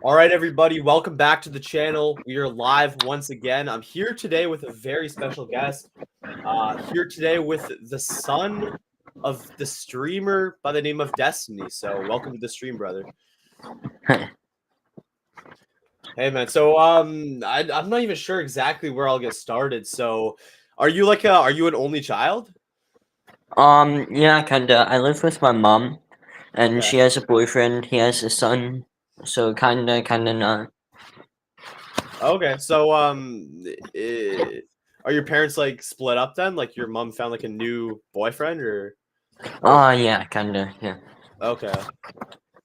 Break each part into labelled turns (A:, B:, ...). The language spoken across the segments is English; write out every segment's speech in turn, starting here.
A: All right, everybody, welcome back to the channel. We are live once again. I'm here today with a very special guest. Here today with the son of the streamer by the name of Destiny. So, welcome to the stream, brother. Hey, man. So, I'm not even sure exactly where I'll get started. So, are you an only child?
B: Yeah, kinda. I live with my mom, and
A: Okay.
B: she has a boyfriend. He has a son, so kinda not.
A: Okay. So, are your parents like split up then? Like your mom found like a new boyfriend, or?
B: Yeah, kinda. Yeah.
A: Okay.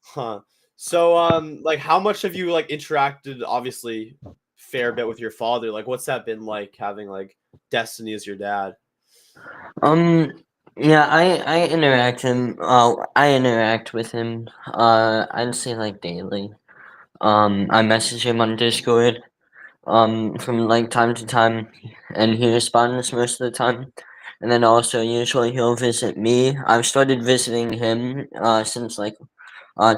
A: Huh. So, like, how much have you like interacted? Obviously, fair bit with your father. Like, what's that been like having like Destiny as your dad?
B: Um. Yeah, I interact him. I interact with him. I'd say like daily. I message him on Discord. From like time to time, and he responds most of the time. And then also usually he'll visit me. I've started visiting him since like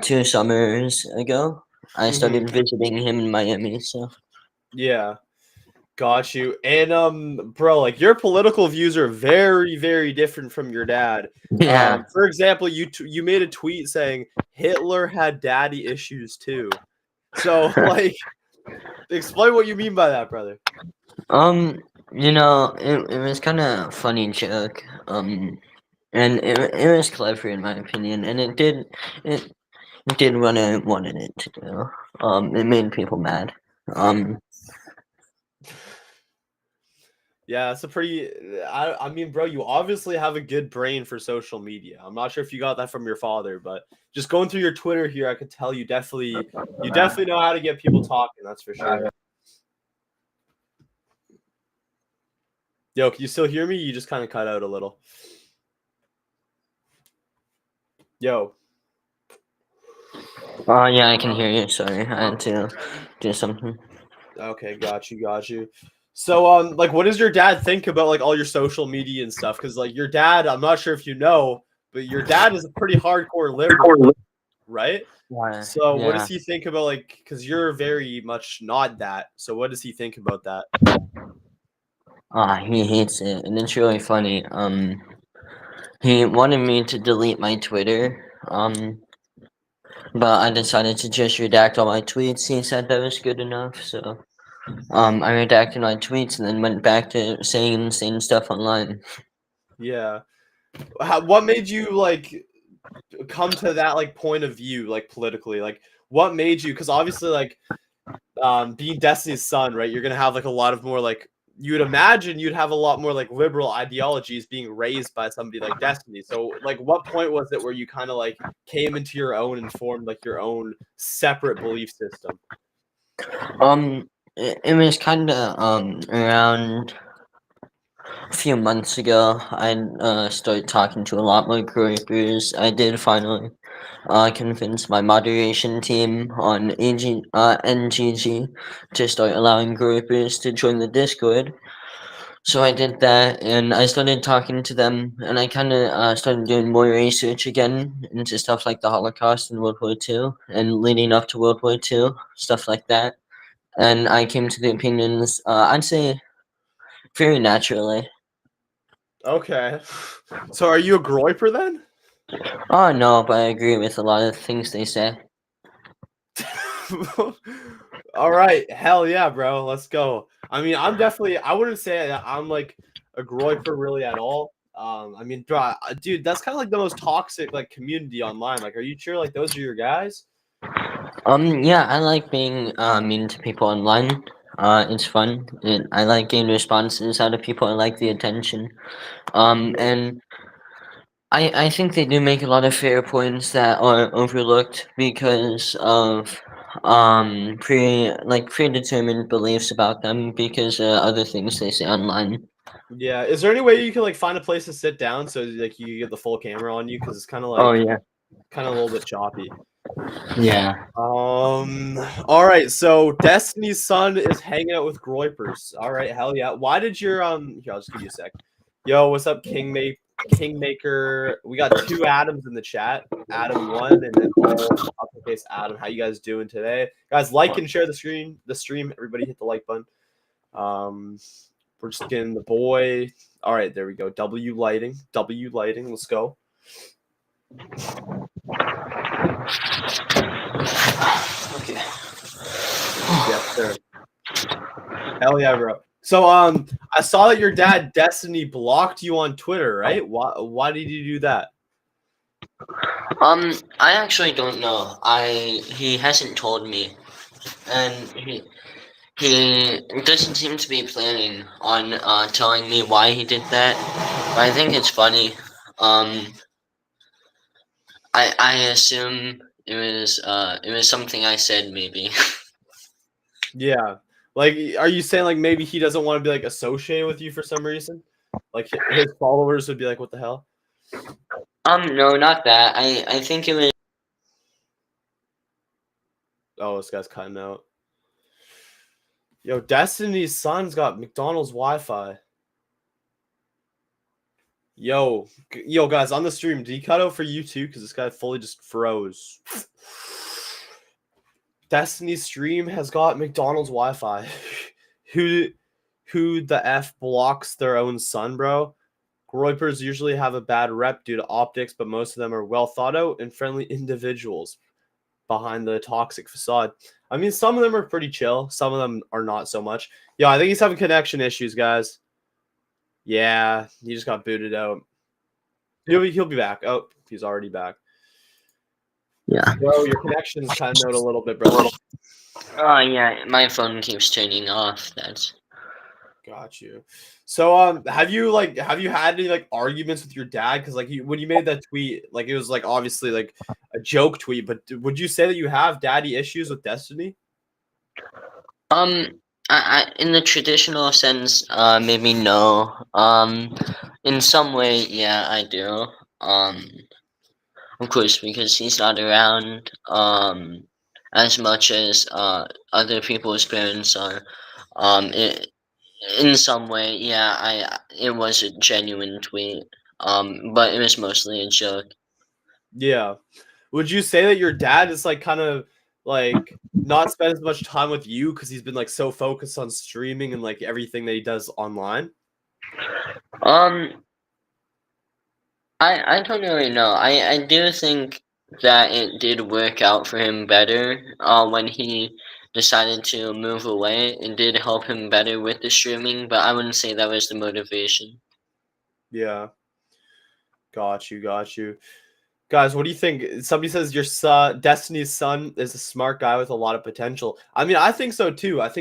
B: 2 summers ago. I
A: Hmm.
B: started visiting him in Miami, so
A: Yeah, got you. And bro, like your political views are very, very different from your dad.
B: yeah.
A: For example, you made a tweet saying Hitler had daddy issues too. So, like, explain what you mean by that, brother.
B: um, it was kind of funny joke. And it was clever in my opinion, and it did what I wanted it to do. It made people mad. Um,
A: Yeah, that's a pretty. I mean, bro, you obviously have a good brain for social media. I'm not sure if you got that from your father, but just going through your Twitter here, I could tell you definitely know how to get people talking. That's for sure. Yo, can you still hear me? You just kind of cut out a little. Yo,
B: yeah, I can hear you. Sorry, I had to do something.
A: okay, got you. So, like, what does your dad think about like all your social media and stuff? Because like your dad, I'm not sure if you know, but your dad is a pretty hardcore liberal, right?
B: Yeah,
A: So what does
B: yeah.
A: he think about like because you're very much not that. So what does he think about that?
B: He hates it, and it's really funny. He wanted me to delete my Twitter. But I decided to just redact all my tweets. He said that was good enough, so I redacted my tweets and then went back to saying insane stuff online.
A: Yeah. What made you like come to that like point of view like politically? Like what made you cuz obviously like being Destiny's son, right? You're going to have like a lot of more like you would imagine you'd have a lot more like liberal ideologies being raised by somebody like Destiny. So like what point was it where you kind of like came into your own and formed like your own separate belief system?
B: It was kind of around a few months ago. I started talking to a lot more groupers. I did finally convince my moderation team on NGG to start allowing groupers to join the Discord. So I did that, and I started talking to them, and I kind of started doing more research again into stuff like the Holocaust and World War II, and leading up to World War II, stuff like that. And I came to the opinions, I'd say, very naturally.
A: Okay. So are you a groiper then?
B: Oh no, but I agree with a lot of things they say.
A: All right, hell yeah, bro. Let's go. I mean, I wouldn't say that I'm like a groiper really at all. I mean, dude, that's kind of like the most toxic like community online. Like, are you sure like those are your guys?
B: Yeah, I like being mean to people online. It's fun. I like getting responses out of people. I like the attention. And I think they do make a lot of fair points that are overlooked because of predetermined beliefs about them because other things they say online.
A: Yeah. Is there any way you can like find a place to sit down so like you get the full camera on you? Because it's
B: Oh yeah,
A: kind of a little bit choppy.
B: yeah.
A: All right. So Destiny's son is hanging out with groipers. All right. Hell yeah. Why did your here? I'll just give you a sec. Yo, what's up, King Mate? Kingmaker. We got 2 Adams in the chat. Adam 1 and then all uppercase Adam. How you guys doing today? Guys, like and share the screen. The stream. Everybody hit the like button. We're just getting the boy. All right, there we go. W lighting. Let's go.
B: Okay.
A: Yes, sir. Hell yeah, bro. So I saw that your dad Destiny blocked you on Twitter, right? Why did you do that?
B: I actually don't know. He hasn't told me, and he doesn't seem to be planning on telling me why he did that. But I think it's funny. I assume it was something I said maybe.
A: Yeah. Like, are you saying like maybe he doesn't want to be like associated with you for some reason? Like his followers would be like, "What the hell?"
B: No, not that. I think it was.
A: Oh, this guy's cutting out. Yo, Destiny's son's got McDonald's Wi-Fi. Yo, guys, on the stream, did he cut out for you too? Because this guy fully just froze. Destiny's stream has got McDonald's Wi-Fi. who the F blocks their own son, bro? Groypers usually have a bad rep due to optics, but most of them are well thought out and friendly individuals behind the toxic facade. I mean, some of them are pretty chill. Some of them are not so much. Yeah, I think he's having connection issues, guys. Yeah, he just got booted out. He'll be back. Oh, he's already back.
B: Yeah.
A: Bro, your connection's kind of out a little bit, bro.
B: Oh yeah, my phone keeps turning off. That's.
A: Got you. So have you had any like arguments with your dad? Because like when you made that tweet, like it was like obviously like a joke tweet, but would you say that you have daddy issues with Destiny?
B: In the traditional sense, maybe no. In some way, yeah, I do. Of course, because he's not around. As much as other people's parents are. It, in some way, yeah, it was a genuine tweet. But it was mostly a joke.
A: Yeah. Would you say that your dad is like kind of like not spend as much time with you because he's been like so focused on streaming and like everything that he does online?
B: Um, I don't really know. I do think that it did work out for him better when he decided to move away. It did help him better with the streaming, but I wouldn't say that was the motivation.
A: Yeah. Got you. Guys, what do you think? Somebody says your son, Destiny's son, is a smart guy with a lot of potential. I mean, I think so too. What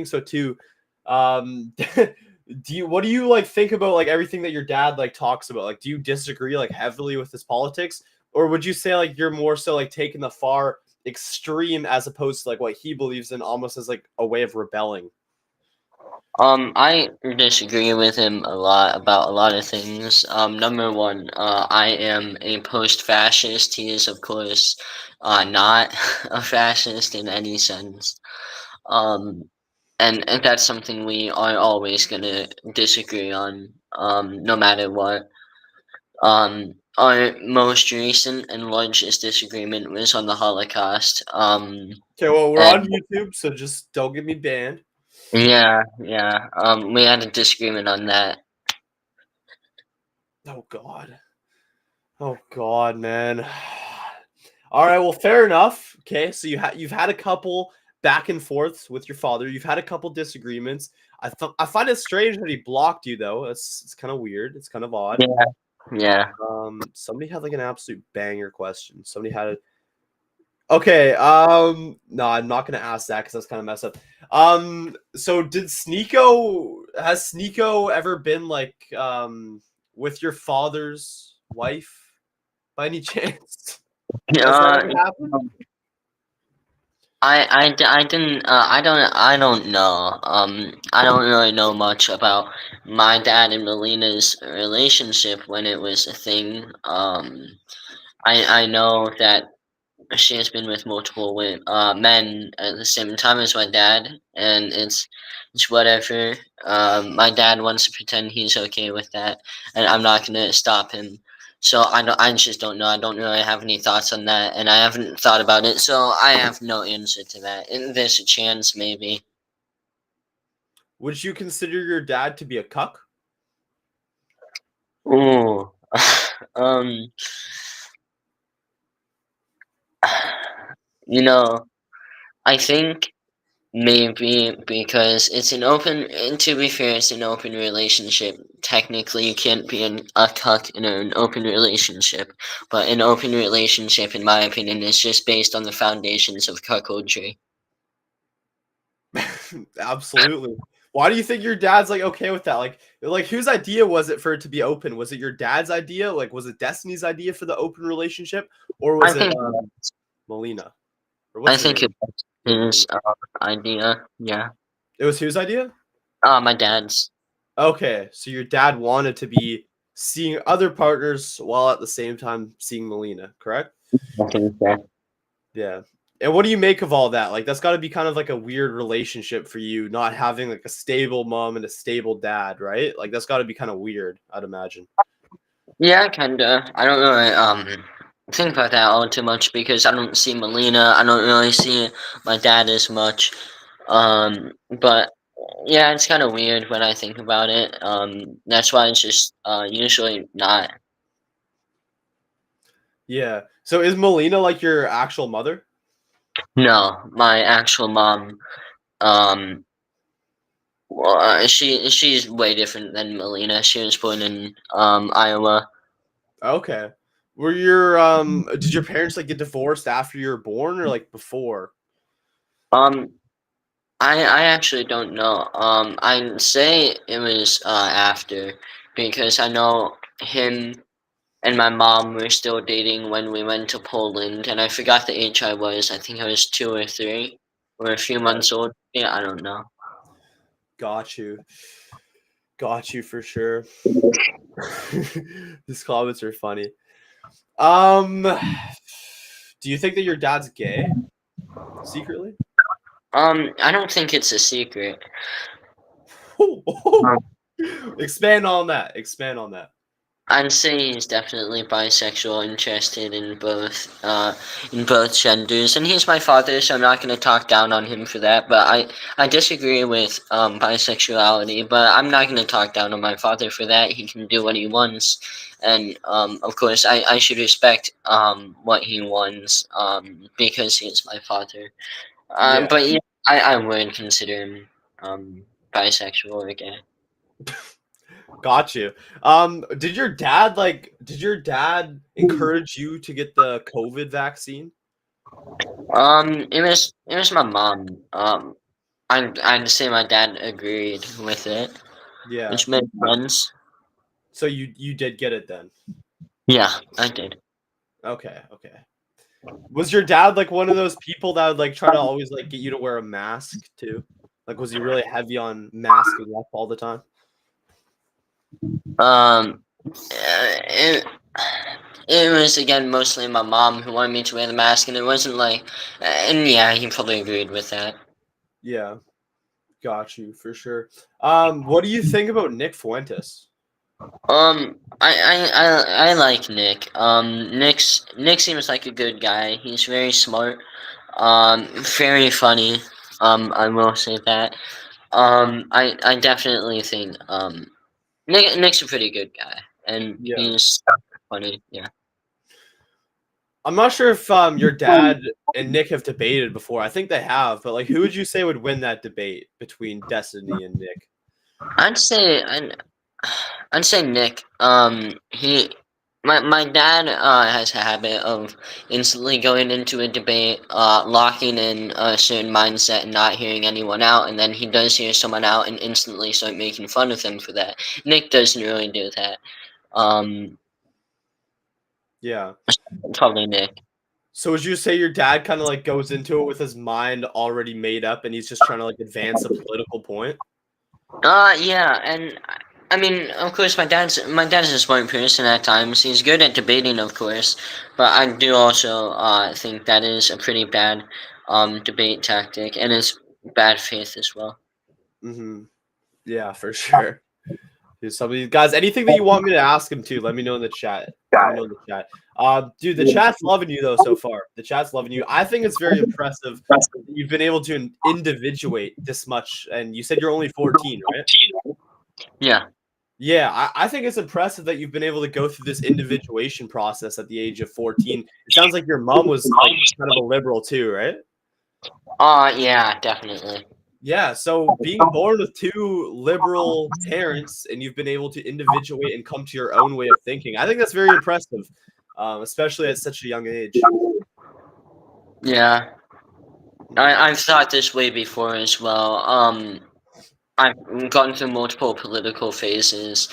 A: do you like think about like everything that your dad like talks about? Like, do you disagree like heavily with his politics, or would you say like you're more so like taking the far extreme as opposed to like what he believes in, almost as like a way of rebelling?
B: I disagree with him a lot about a lot of things. Number one, I am a post-fascist. He is, of course, not a fascist in any sense. Um, and that's something we are always gonna disagree on, no matter what. Our most recent and largest disagreement was on the Holocaust.
A: Okay, well, we're on
B: And
A: YouTube, so just don't get me banned.
B: yeah. We had a disagreement on that.
A: Oh God. Oh God, man. All right, well, fair enough. Okay, so you've had a couple back and forths with your father. You've had a couple disagreements. I find it strange that he blocked you though. It's kind of weird. It's kind of odd.
B: Yeah.
A: Somebody had like an absolute banger question. Somebody had a okay. No, I'm not gonna ask that because that's kind of messed up. So has Sneeko ever been like with your father's wife by any chance? Has that
B: Uh,
A: ever happened?
B: I didn't I don't know. I don't really know much about my dad and Melina's relationship when it was a thing. I know that she has been with multiple men at the same time as my dad, and it's whatever. My dad wants to pretend he's okay with that, and I'm not gonna stop him. So I just don't know. I don't really have any thoughts on that, and I haven't thought about it. So I have no answer to that. And there's a chance, maybe.
A: Would you consider your dad to be a cuck?
B: Ooh. um. You know, I think maybe because it's an open. And to be fair, it's an open relationship. Technically, you can't be a cuck in an open relationship, but an open relationship, in my opinion, is just based on the foundations of cuckoldry.
A: Absolutely. Why do you think your dad's like okay with that? Like whose idea was it for it to be open? Was it your dad's idea? Like was it Destiny's idea for the open relationship, or
B: I
A: was it
B: think
A: Melina? Or
B: I
A: what's her
B: think
A: name?
B: it was his idea. Yeah.
A: It was whose idea?
B: My dad's.
A: Okay, so your dad wanted to be seeing other partners while at the same time seeing Melina, correct?
B: I think that.
A: Yeah. And what do you make of all that? Like that's got to be kind of like a weird relationship for you, not having like a stable mom and a stable dad, right? Like that's got to be kind of weird, I'd imagine.
B: Yeah, kinda. I don't really think about that all too much because I don't see Melina. I don't really see my dad as much. But yeah, it's kind of weird when I think about it. That's why it's just usually not.
A: Yeah. So is Melina like your actual mother?
B: No, my actual mom. Um, well, she's way different than Melina. She was born in Iowa.
A: Okay. Were your did your parents like get divorced after you were born or like before?
B: Um, I actually don't know. I'd say it was after because I know him and my mom were still dating when we went to Poland, and I forgot the age I was. I think I was 2 or 3, or a few
A: Right.
B: months old. Yeah, I don't know.
A: Got you. Got you for sure. These comments are funny. Um do you think that your dad's gay secretly?
B: I don't think it's a secret.
A: Oh, expand on that. Expand on that.
B: I'd say he's definitely bisexual, interested in both genders, and he's my father, so I'm not going to talk down on him for that. But I disagree with bisexuality, but I'm not going to talk down on my father for that. He can do what he wants, and of course I should respect what he wants because he is my father.
A: Yeah.
B: But yeah, I would consider him bisexual or gay.
A: Got you. Did your dad encourage you to get the COVID vaccine?
B: It was my mom. I'd say my dad agreed with it,
A: Yeah.
B: which made sense.
A: So you did get it then.
B: Yeah, I did.
A: Okay, okay. Was your dad like one of those people that would like try to always like get you to wear a mask too? Like was he really heavy on masking up all the time?
B: It it was again mostly my mom who wanted me to wear the mask, and it wasn't like, and yeah, he probably agreed with that.
A: Yeah, got you for sure. What do you think about Nick Fuentes?
B: I like Nick. Nick seems like a good guy. He's very smart. Very funny. I will say that. I definitely think Nick's a pretty good guy, and
A: Yeah.
B: he's funny. Yeah.
A: I'm not sure if your dad and Nick have debated before. I think they have, but like who would you say would win that debate between Destiny and Nick?
B: I'd say I'd say Nick. My dad has a habit of instantly going into a debate, locking in a certain mindset and not hearing anyone out, and then he does hear someone out and instantly start making fun of them for that. Nick doesn't really do that. Um,
A: Yeah.
B: Probably Nick.
A: So would you say your dad kind of like goes into it with his mind already made up and he's just trying to like advance a political point?
B: Yeah, and I mean, of course, my dad's a smart person at times. He's good at debating, of course, but I do also think that is a pretty bad debate tactic, and it's bad faith as well.
A: Mm-hmm. Yeah, for sure. Dude, some of these guys, anything that you want me to ask him to, let me know in the chat. Let me know in the chat. Dude, the chat's loving you though so far. The chat's loving you. I think it's very impressive that you've been able to individuate this much. And you said you're only 14, right?
B: Yeah.
A: Yeah, I think it's impressive that you've been able to go through this individuation process at the age of 14. It sounds like your mom was like kind of a liberal too, right?
B: Yeah, definitely.
A: Yeah, so being born with two liberal parents and you've been able to individuate and come to your own way of thinking, I think that's very impressive, especially at such a young age.
B: Yeah. I've thought this way before as well. I've gone through multiple political phases.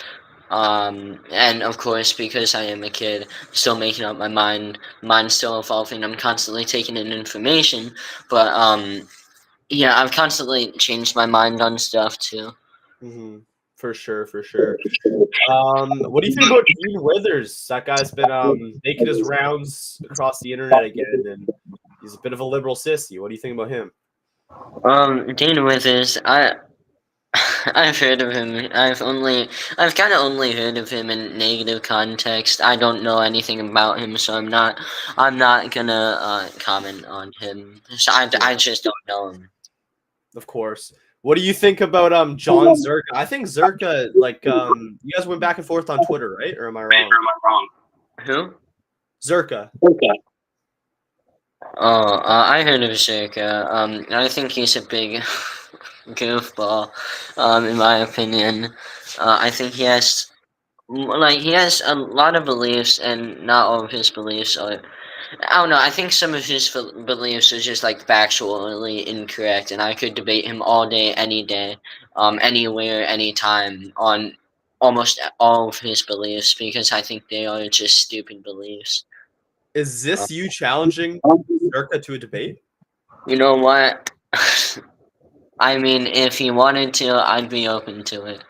B: And of course, because I am a kid, still making up my mind, mine's still evolving. I'm constantly taking in information, but yeah, I've constantly changed my mind on stuff too.
A: Hmm. For sure, for sure. What do you think about Dean Withers? That guy's been making his rounds across the internet again, and he's a bit of a liberal sissy. What do you think about him?
B: Dana Withers, I've heard of him. I've kind of only heard of him in negative context. I don't know anything about him, so I'm not gonna comment on him. So I
A: Yeah,
B: just don't know him.
A: of course. What do you think about John Zerka? I think Zerka, like, you guys went back and forth on Twitter, right? Or am I wrong?
B: Who?
A: Zerka.
B: Oh, I heard of Zerka. I think he's a big goofball. In my opinion, I think he has a lot of beliefs, and not all of his beliefs are. I don't know. I think some of his beliefs are just like factually incorrect, and I could debate him all day, any day, anywhere, anytime on almost all of his beliefs because I think they are just stupid beliefs.
A: Is this you challenging Zerka to a debate?
B: You know what? I mean, if he wanted to, I'd be open to it.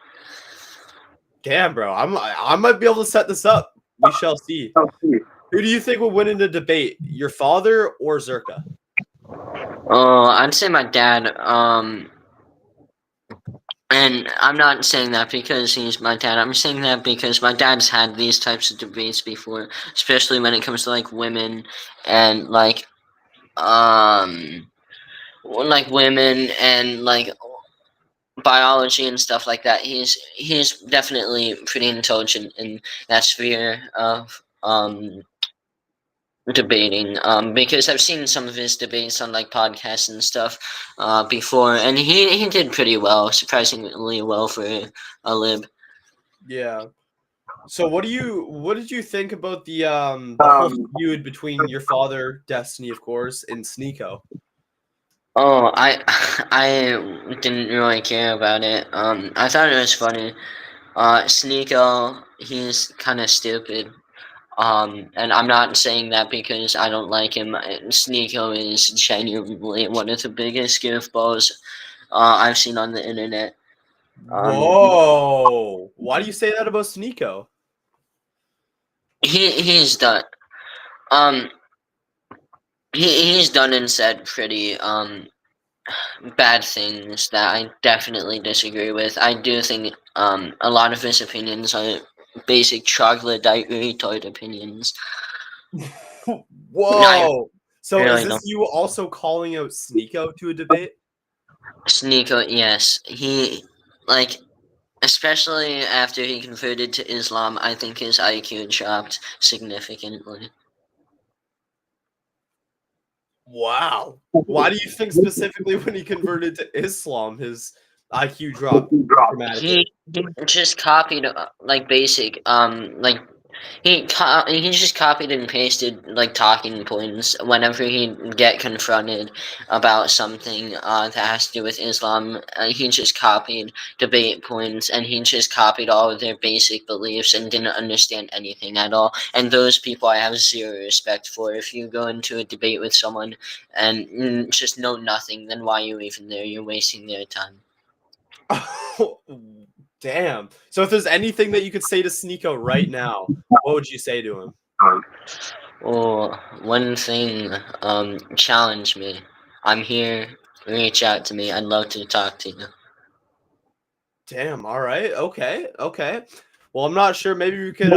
A: Damn, bro. I might be able to set this up. We shall see. Who do you think will win in the debate? Your father or Zerka?
B: Oh, I'd say my dad. And I'm not saying that because he's my dad. I'm saying that because my dad's had these types of debates before, especially when it comes to like women and like women and like biology and stuff like that. He's definitely pretty intelligent in that sphere of debating because I've seen some of his debates on like podcasts and stuff before, and he did pretty well, surprisingly well for a lib.
A: Yeah. So what did you think about the whole feud between your father, Destiny, of course, and Sneeko?
B: Oh, I didn't really care about it. I thought it was funny. Sneeko, he's kind of stupid. And I'm not saying that because I don't like him. Sneeko is genuinely one of the biggest goofballs I've seen on the internet. Um,
A: Whoa. Why do you say that about Sneeko?
B: he's done. Um, he's done and said pretty bad things that I definitely disagree with. I do think a lot of his opinions are basic troglodyte retard opinions. I
A: Whoa. So is
B: really
A: this
B: don't.
A: you also calling out Sneeko to a debate?
B: Sneeko, yes, he like especially after he converted to Islam. I think his IQ dropped significantly.
A: Wow. Why do you think specifically when he converted to Islam his IQ dropped dramatically?
B: He just copied like basic like he just copied and pasted like talking points whenever he get confronted about something that has to do with Islam. He just copied debate points and he just copied all of their basic beliefs and didn't understand anything at all. And those people I have zero respect for. If you go into a debate with someone and just know nothing, then why are you even there? You're wasting their time.
A: Oh, damn. So if there's anything that you could say to Sneeko right now, what would you say to him?
B: Well, one thing, challenge me. I'm here. Reach out to me. I'd love to talk to you.
A: Damn, all right. Okay. Okay. Well, I'm not sure. Maybe we could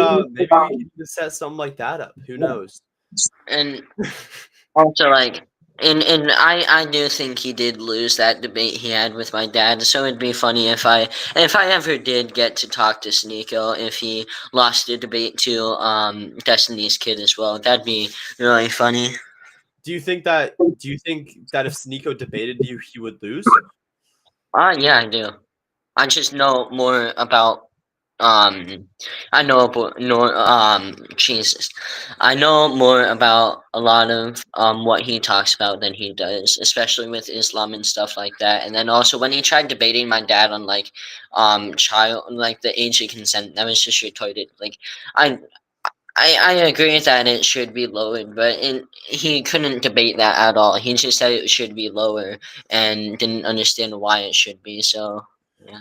A: just set something like that up. Who knows?
B: And also, like, and I do think he did lose that debate he had with my dad. So it'd be funny if I ever did get to talk to Sneeko, if he lost the debate to Destiny's Kid as well. That'd be really funny.
A: Do you think that if Sneeko debated you, he would lose?
B: Yeah, I do. I just know more about I know about no Jesus. I know more about a lot of what he talks about than he does, especially with Islam and stuff like that. And then also when he tried debating my dad on like child like the age of consent, that was just retarded. Like I I agree that it should be lowered, but he couldn't debate that at all. He just said it should be lower and didn't understand why it should be. So yeah.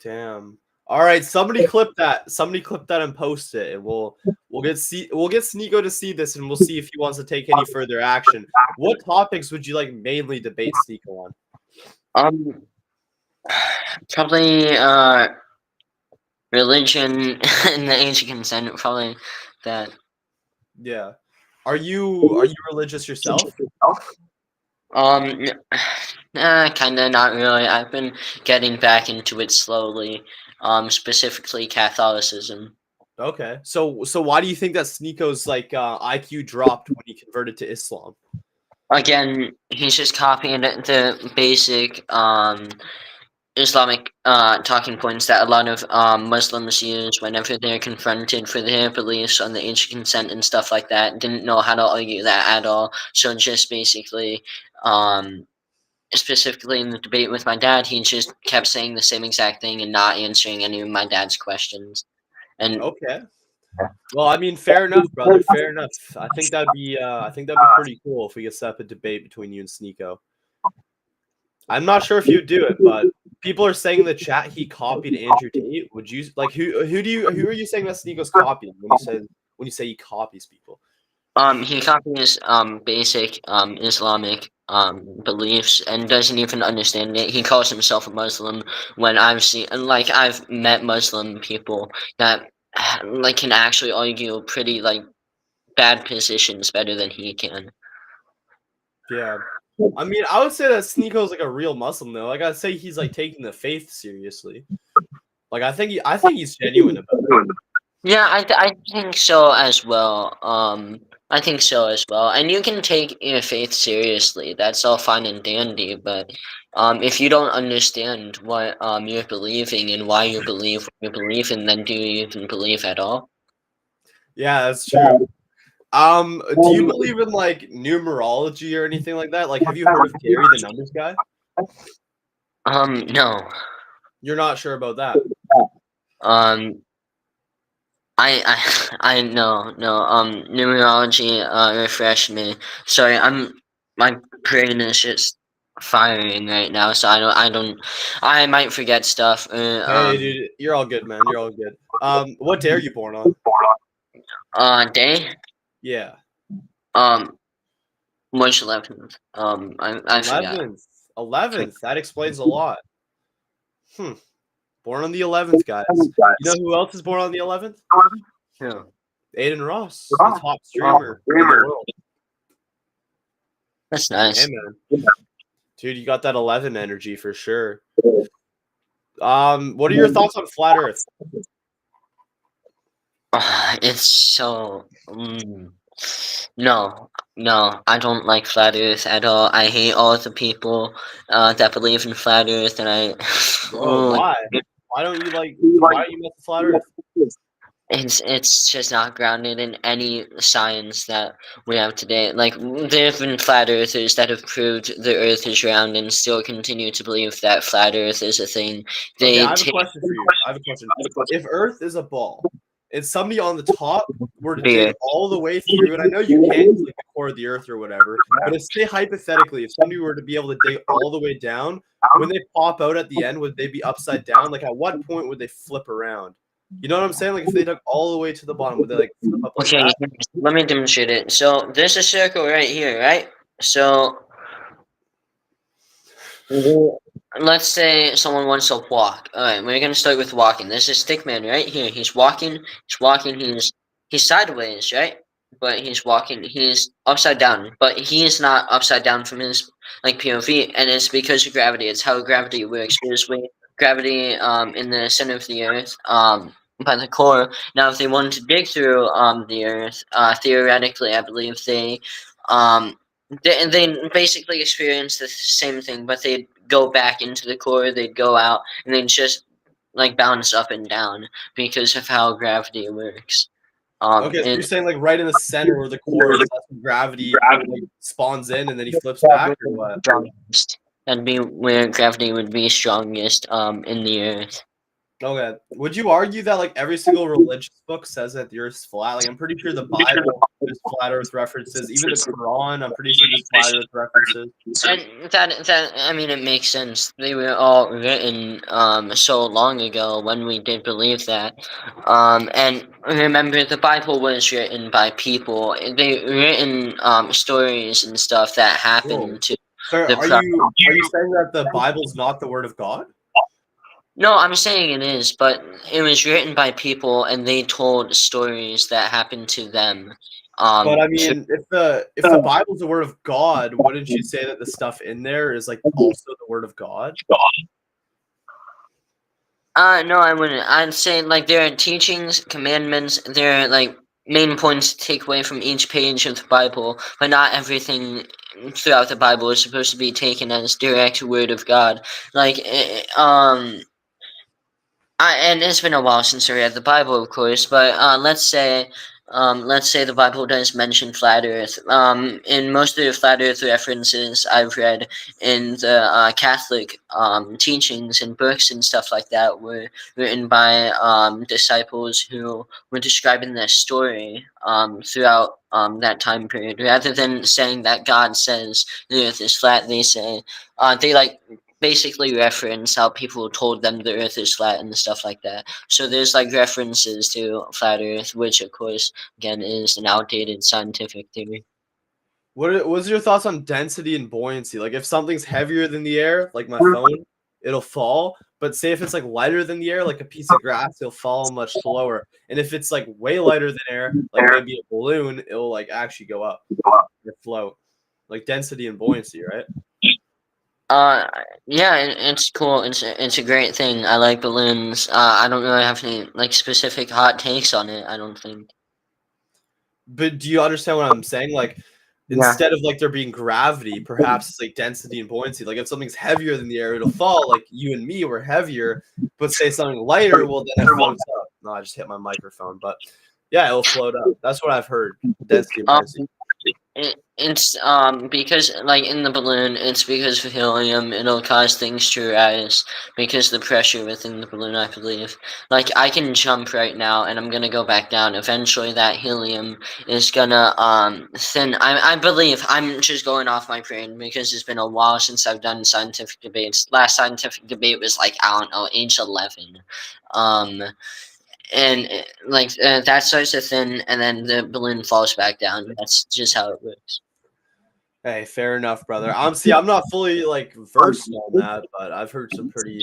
A: Damn. All right, somebody clip that. Somebody clip that and post it, and we'll get Sneeko to see this, and we'll see if he wants to take any further action. What topics would you like mainly debate Sneeko on?
B: Um, probably religion and the age of consent. Probably that.
A: Yeah. Are you religious yourself?
B: Um, kind of not really. I've been getting back into it slowly. Specifically Catholicism.
A: Okay. So why do you think that Sneeko's like IQ dropped when he converted to Islam?
B: Again, he's just copying the basic Islamic talking points that a lot of Muslims use whenever they're confronted for their beliefs on the age of consent and stuff like that. Didn't know how to argue that at all. So just basically, specifically in the debate with my dad, he just kept saying the same exact thing and not answering any of my dad's questions. And
A: Okay. Well, I mean, fair enough, brother. Fair enough. I think that'd be pretty cool if we could set up a debate between you and Sneeko. I'm not sure if you'd do it, but people are saying in the chat he copied Andrew Tate. Would you like who are you saying that Sneeko's copying when you say he copies people?
B: he copies basic Islamic beliefs and doesn't even understand it. He calls himself a Muslim when I've met Muslim people that like can actually argue pretty like bad positions better than he can.
A: Yeah. I mean, I would say that Sneeko's like a real Muslim though. Like I'd say he's like taking the faith seriously. Like I think he's genuine about it.
B: Yeah, I think so as well. I think so as well. And you can take your faith seriously. That's all fine and dandy. But if you don't understand what you're believing and why you believe what you believe in, then do you even believe at all?
A: Yeah, that's true. Do you believe in like numerology or anything like that? Like, have you heard of Gary the Numbers Guy?
B: No.
A: You're not sure about that.
B: Um, I no numerology refresh me. Sorry, my brain is just firing right now, so I might forget stuff.
A: Hey, dude, you're all good, man. You're all good. What day are you born on?
B: Day
A: Yeah,
B: um March 11th. I forgot.
A: 11th. 11th. That explains a lot. Hmm. Born on the 11th, guys. You know who else is born on the 11th?
B: Yeah.
A: Aiden Ross, the top streamer in the world.
B: That's nice.
A: Hey, man. Dude, you got that 11 energy for sure. What are your thoughts on flat Earth?
B: It's so no, I don't like flat Earth at all. I hate all the people that believe in flat Earth, and
A: Bro, why? Why don't you like? Why don't you like the flat Earth?
B: it's just not grounded in any science that we have today. Like there have been flat earthers that have proved the Earth is round and still continue to believe that flat Earth is a thing.
A: Okay,
B: They
A: I have a
B: take
A: question for you. I have a question. If Earth is a ball, and somebody on the top were to dig
B: beer.
A: all the way through, and I know you can't like the core of the Earth or whatever, but if say hypothetically, if somebody were to be able to dig all the way down, when they pop out at the end, would they be upside down? Like at what point would they flip around? You know what I'm saying? Like if they dug all the way to the bottom, would they like flip up like
B: Okay,
A: that?
B: let me demonstrate it. So there's a circle right here, right? So let's say someone wants to walk. All right, we're gonna start with walking. There's a stick man right here. He's walking. He's walking. He's sideways, right? But he's walking. He's upside down, but he is not upside down from his like POV, and it's because of gravity. It's how gravity works. There's gravity in the center of the earth by the core. Now, if they wanted to dig through the earth, theoretically, I believe um they basically experience the same thing, but they'd go back into the core, they'd go out, and they'd just like bounce up and down because of how gravity works.
A: Okay, so you're
B: And
A: saying like right in the center where the core is, that's when gravity like spawns in and then he flips back, or what?
B: strongest. That'd be where gravity would be strongest in the earth.
A: Okay. Would you argue that like every single religious book says that the Earth's flat? Like I'm pretty sure the Bible there's flat Earth references. Even the Quran, I'm pretty sure there's flat Earth references.
B: And that I mean it makes sense. They were all written so long ago when we did believe that. And remember the Bible was written by people. They written stories and stuff that
A: Whoa.
B: happened to
A: So
B: the
A: are you saying that the Bible's not the word of God?
B: No, I'm saying it is, but it was written by people and they told stories that happened to them.
A: But I
B: To
A: mean, if the Bible's the word of God, wouldn't you say that the stuff in there is like also the word of God?
B: No, I wouldn't. I'd say like there are teachings, commandments, there are like main points to take away from each page of the Bible, but not everything throughout the Bible is supposed to be taken as direct word of God. Like, and it's been a while since I read the Bible, of course, but let's say the Bible does mention flat Earth. In most of the flat Earth references I've read in the Catholic teachings and books and stuff like that were written by disciples who were describing their story throughout that time period. Rather than saying that God says the Earth is flat, they like basically reference how people told them the earth is flat and stuff like that. So there's like references to flat earth, which of course again is an outdated scientific theory.
A: What's your thoughts on density and buoyancy? Like if something's heavier than the air, like my phone, it'll fall. But say if it's like lighter than the air, like a piece of grass, it'll fall much slower. And if it's like way lighter than air, like maybe a balloon, it'll like actually go up or float. Like density and buoyancy, right?
B: Uh, yeah, it's cool. It's a great thing. I like balloons. I don't really have any like specific hot takes on it. I don't think.
A: But do you understand what I'm saying? Like
B: Yeah.
A: instead of like there being gravity, perhaps it's like density and buoyancy. Like if something's heavier than the air, it'll fall. Like you and me were heavier, but say something lighter, well then it floats up. No, I just hit my microphone, but yeah, it'll float up. That's what I've heard. Density and
B: Um,
A: buoyancy.
B: It's because like in the balloon, it's because of helium. It'll cause things to rise because the pressure within the balloon. I believe. Like I can jump right now, and I'm gonna go back down. Eventually, that helium is gonna thin. I believe I'm just going off my brain because it's been a while since I've done scientific debates. Last scientific debate was like I don't know, age 11. Um, and that starts to thin, and then the balloon falls back down. That's just how it works.
A: Hey, fair enough, brother. I'm not fully like versed on that, but I've heard some pretty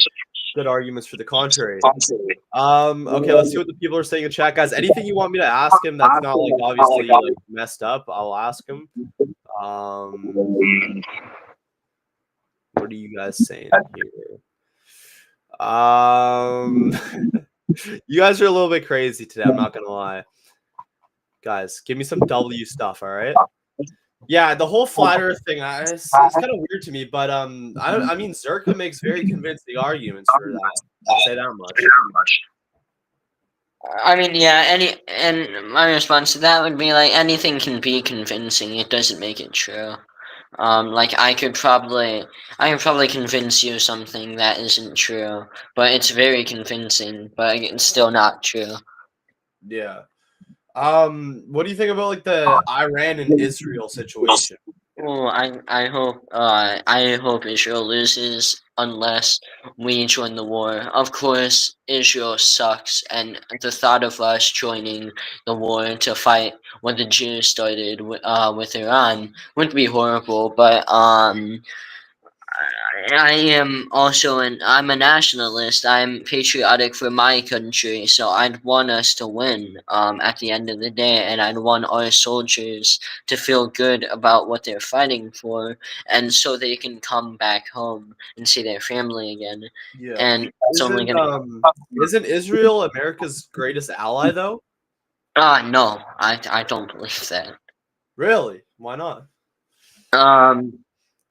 A: good arguments for the contrary. Okay, let's see what the people are saying in chat, guys. Anything you want me to ask him that's not like obviously like messed up, I'll ask him. What are you guys saying here? You guys are a little bit crazy today, I'm not gonna lie. Guys, give me some W stuff, all right? Yeah, the whole flat Earth thing, it's kind of weird to me, but I mean, Zerka makes very convincing arguments for that. I'll say that much.
B: I mean, yeah, and my response to that would be like anything can be convincing. It doesn't make it true. Like I could probably convince you something that isn't true, but it's very convincing, but it's still not true.
A: Yeah. What do you think about like the Iran and Israel situation?
B: Oh, I hope Israel loses unless we join the war. Of course, Israel sucks, and the thought of us joining the war to fight what the Jews started with Iran would be horrible. But I am also I'm a nationalist. I'm patriotic for my country, so I'd want us to win at the end of the day, and I'd want our soldiers to feel good about what they're fighting for, and so they can come back home and see their family again.
A: Yeah.
B: And that's only
A: Isn't
B: gonna.
A: isn't Israel America's greatest ally though?
B: No, I don't believe that.
A: Really? Why not?
B: Um,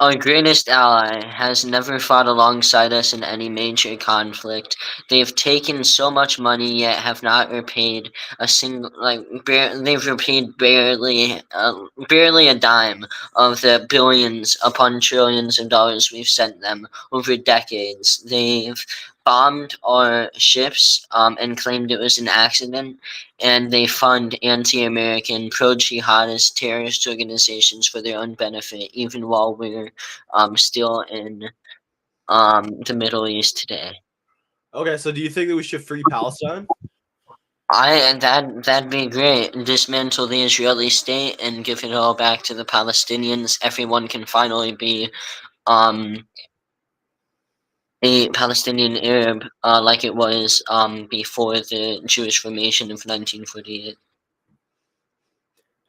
B: our greatest ally has never fought alongside us in any major conflict. They've taken so much money yet have not repaid a single they've repaid barely a dime of the billions upon trillions of dollars we've sent them over decades. They've bombed our ships and claimed it was an accident, and they fund anti-American, pro-jihadist terrorist organizations for their own benefit, even while we're still in the Middle East today.
A: Okay, so do you think that we should free Palestine?
B: That'd be great. Dismantle the Israeli state and give it all back to the Palestinians. Everyone can finally be um, a Palestinian Arab, like it was before the Jewish formation of 1948.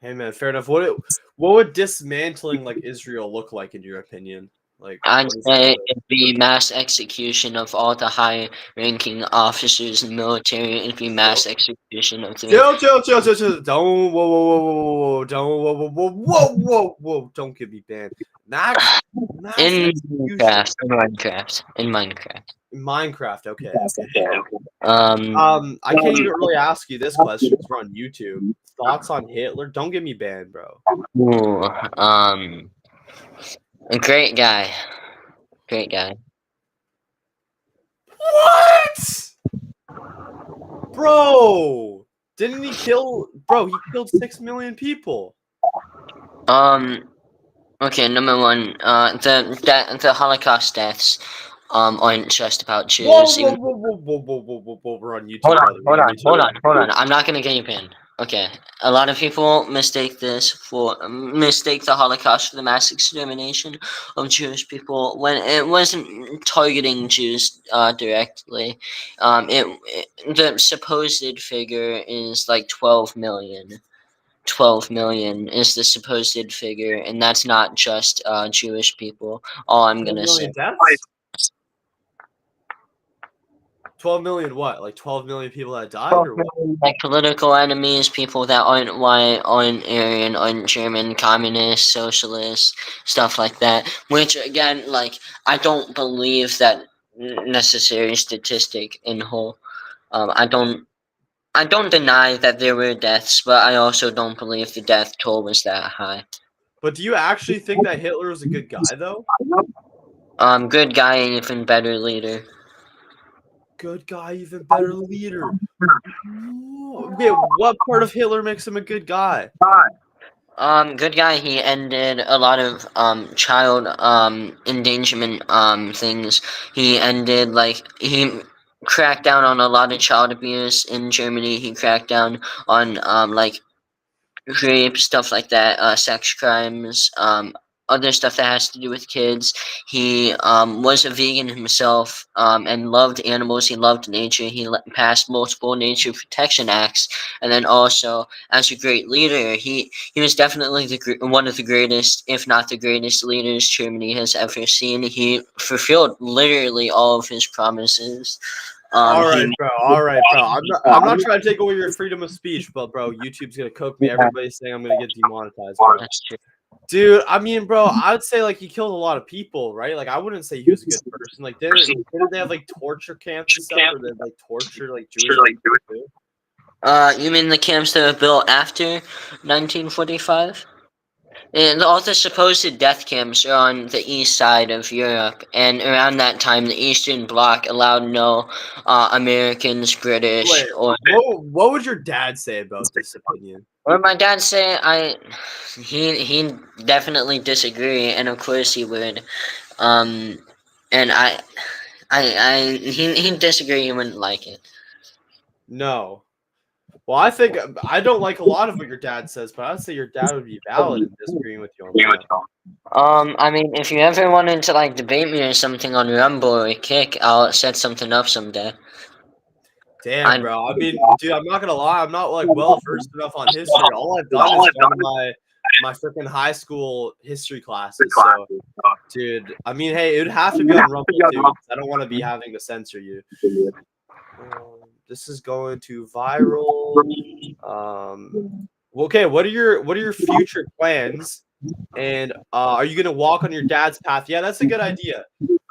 A: Hey man, fair enough. What would dismantling like Israel look like in your opinion? Like
B: I'd
A: what is that
B: say
A: like?
B: it'd be mass execution of all the high-ranking officers in the military. It'd be
A: Chill,
B: mass execution of the.
A: chill. Don't whoa, don't whoa. Don't get me banned. Mass
B: In
A: execution.
B: Minecraft, in Minecraft, in Minecraft.
A: Minecraft. Okay.
B: Um,
A: I can't even really ask you this question because we're on YouTube. Thoughts on Hitler? Don't get me banned, bro.
B: ooh, a great guy, great guy.
A: What? Bro, didn't he kill? Bro, he killed 6 million people.
B: Um, okay, number one, the Holocaust deaths, aren't just about Jews. Even
A: We're on
B: hold
A: YouTube,
B: on,
A: brother.
B: hold
A: We're on
B: on, hold
A: YouTube.
B: on, hold on. I'm not gonna get you pinned. Okay. A lot of people mistake the Holocaust for the mass extermination of Jewish people when it wasn't targeting Jews directly. The supposed figure is like 12 million. 12 million is the supposed figure, and that's not just Jewish people. All I'm
A: 12
B: gonna say.
A: million deaths? 12 million what? Like 12 million people that died or what?
B: Like political enemies, people that aren't white, aren't Aryan, aren't German, communist, socialist, stuff like that. Which again, like I don't believe that necessary statistic in whole. I don't. I don't deny that there were deaths, but I also don't believe the death toll was that high.
A: But do you actually think that Hitler was a good guy though?
B: Good guy, even better leader.
A: Good guy, even better leader. Wait, what part of Hitler makes him a good guy?
B: Good guy. He ended a lot of child endangerment things. He ended he cracked down on a lot of child abuse in Germany. He cracked down on rape, stuff like that, sex crimes, other stuff that has to do with kids. He was a vegan himself and loved animals. He loved nature. He passed multiple nature protection acts, and then also as a great leader, he was definitely one of the greatest, if not the greatest leaders Germany has ever seen. He fulfilled literally all of his promises.
A: All right,
B: He
A: bro. All right, bro. I'm not trying to take away your freedom of speech, but bro, YouTube's gonna cook me. Everybody's saying I'm gonna get demonetized, bro.
B: That's true.
A: Dude, I mean, bro, I would say like he killed a lot of people, right? Like I wouldn't say he was a good person. Like didn't they have like torture camps and stuff where they like torture like Jewish people too?
B: You mean the camps that were built after 1945? And all the supposed death camps are on the east side of Europe, and around that time, the Eastern Bloc allowed no Americans, British,
A: Wait,
B: or
A: what would your dad say about this opinion?
B: my dad say. He definitely disagree, and of course he would. Um, and he disagree. He wouldn't like it.
A: No. Well, I think I don't like a lot of what your dad says, but I'd say your dad would be valid in disagreeing with you on that.
B: I mean, if you ever wanted to like debate me or something on Rumble or Kick, I'll set something up someday.
A: Damn, bro. I mean, dude, I'm not gonna lie. I'm not like well versed enough on history. All I've done is gone to my freaking high school history classes. So, dude, I mean, hey, it would have to be on Rumble too. 'Cause I don't want to be having to censor you. This is going to viral. Okay. What are your future plans? And are you gonna walk on your dad's path? Yeah, that's a good idea.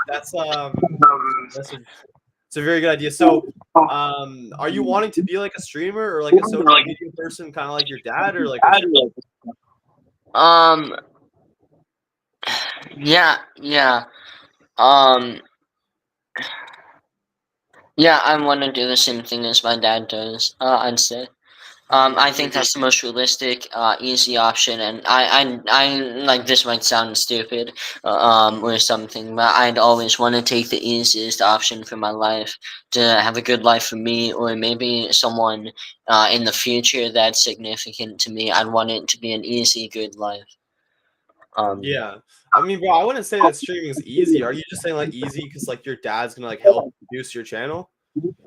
A: That's that's it's a very good idea. So, are you wanting to be like a streamer or like a social media person, kind of like your dad, or like?
B: Um, yeah, yeah. Um, yeah, I want to do the same thing as my dad does. I'd say. I think that's the most realistic, easy option, and I like this might sound stupid, or something, but I'd always want to take the easiest option for my life to have a good life for me, or maybe someone, in the future that's significant to me. I'd want it to be an easy, good life.
A: Yeah, I mean, bro, I wouldn't say that streaming is easy. Are you just saying like easy because like your dad's gonna like help produce your channel?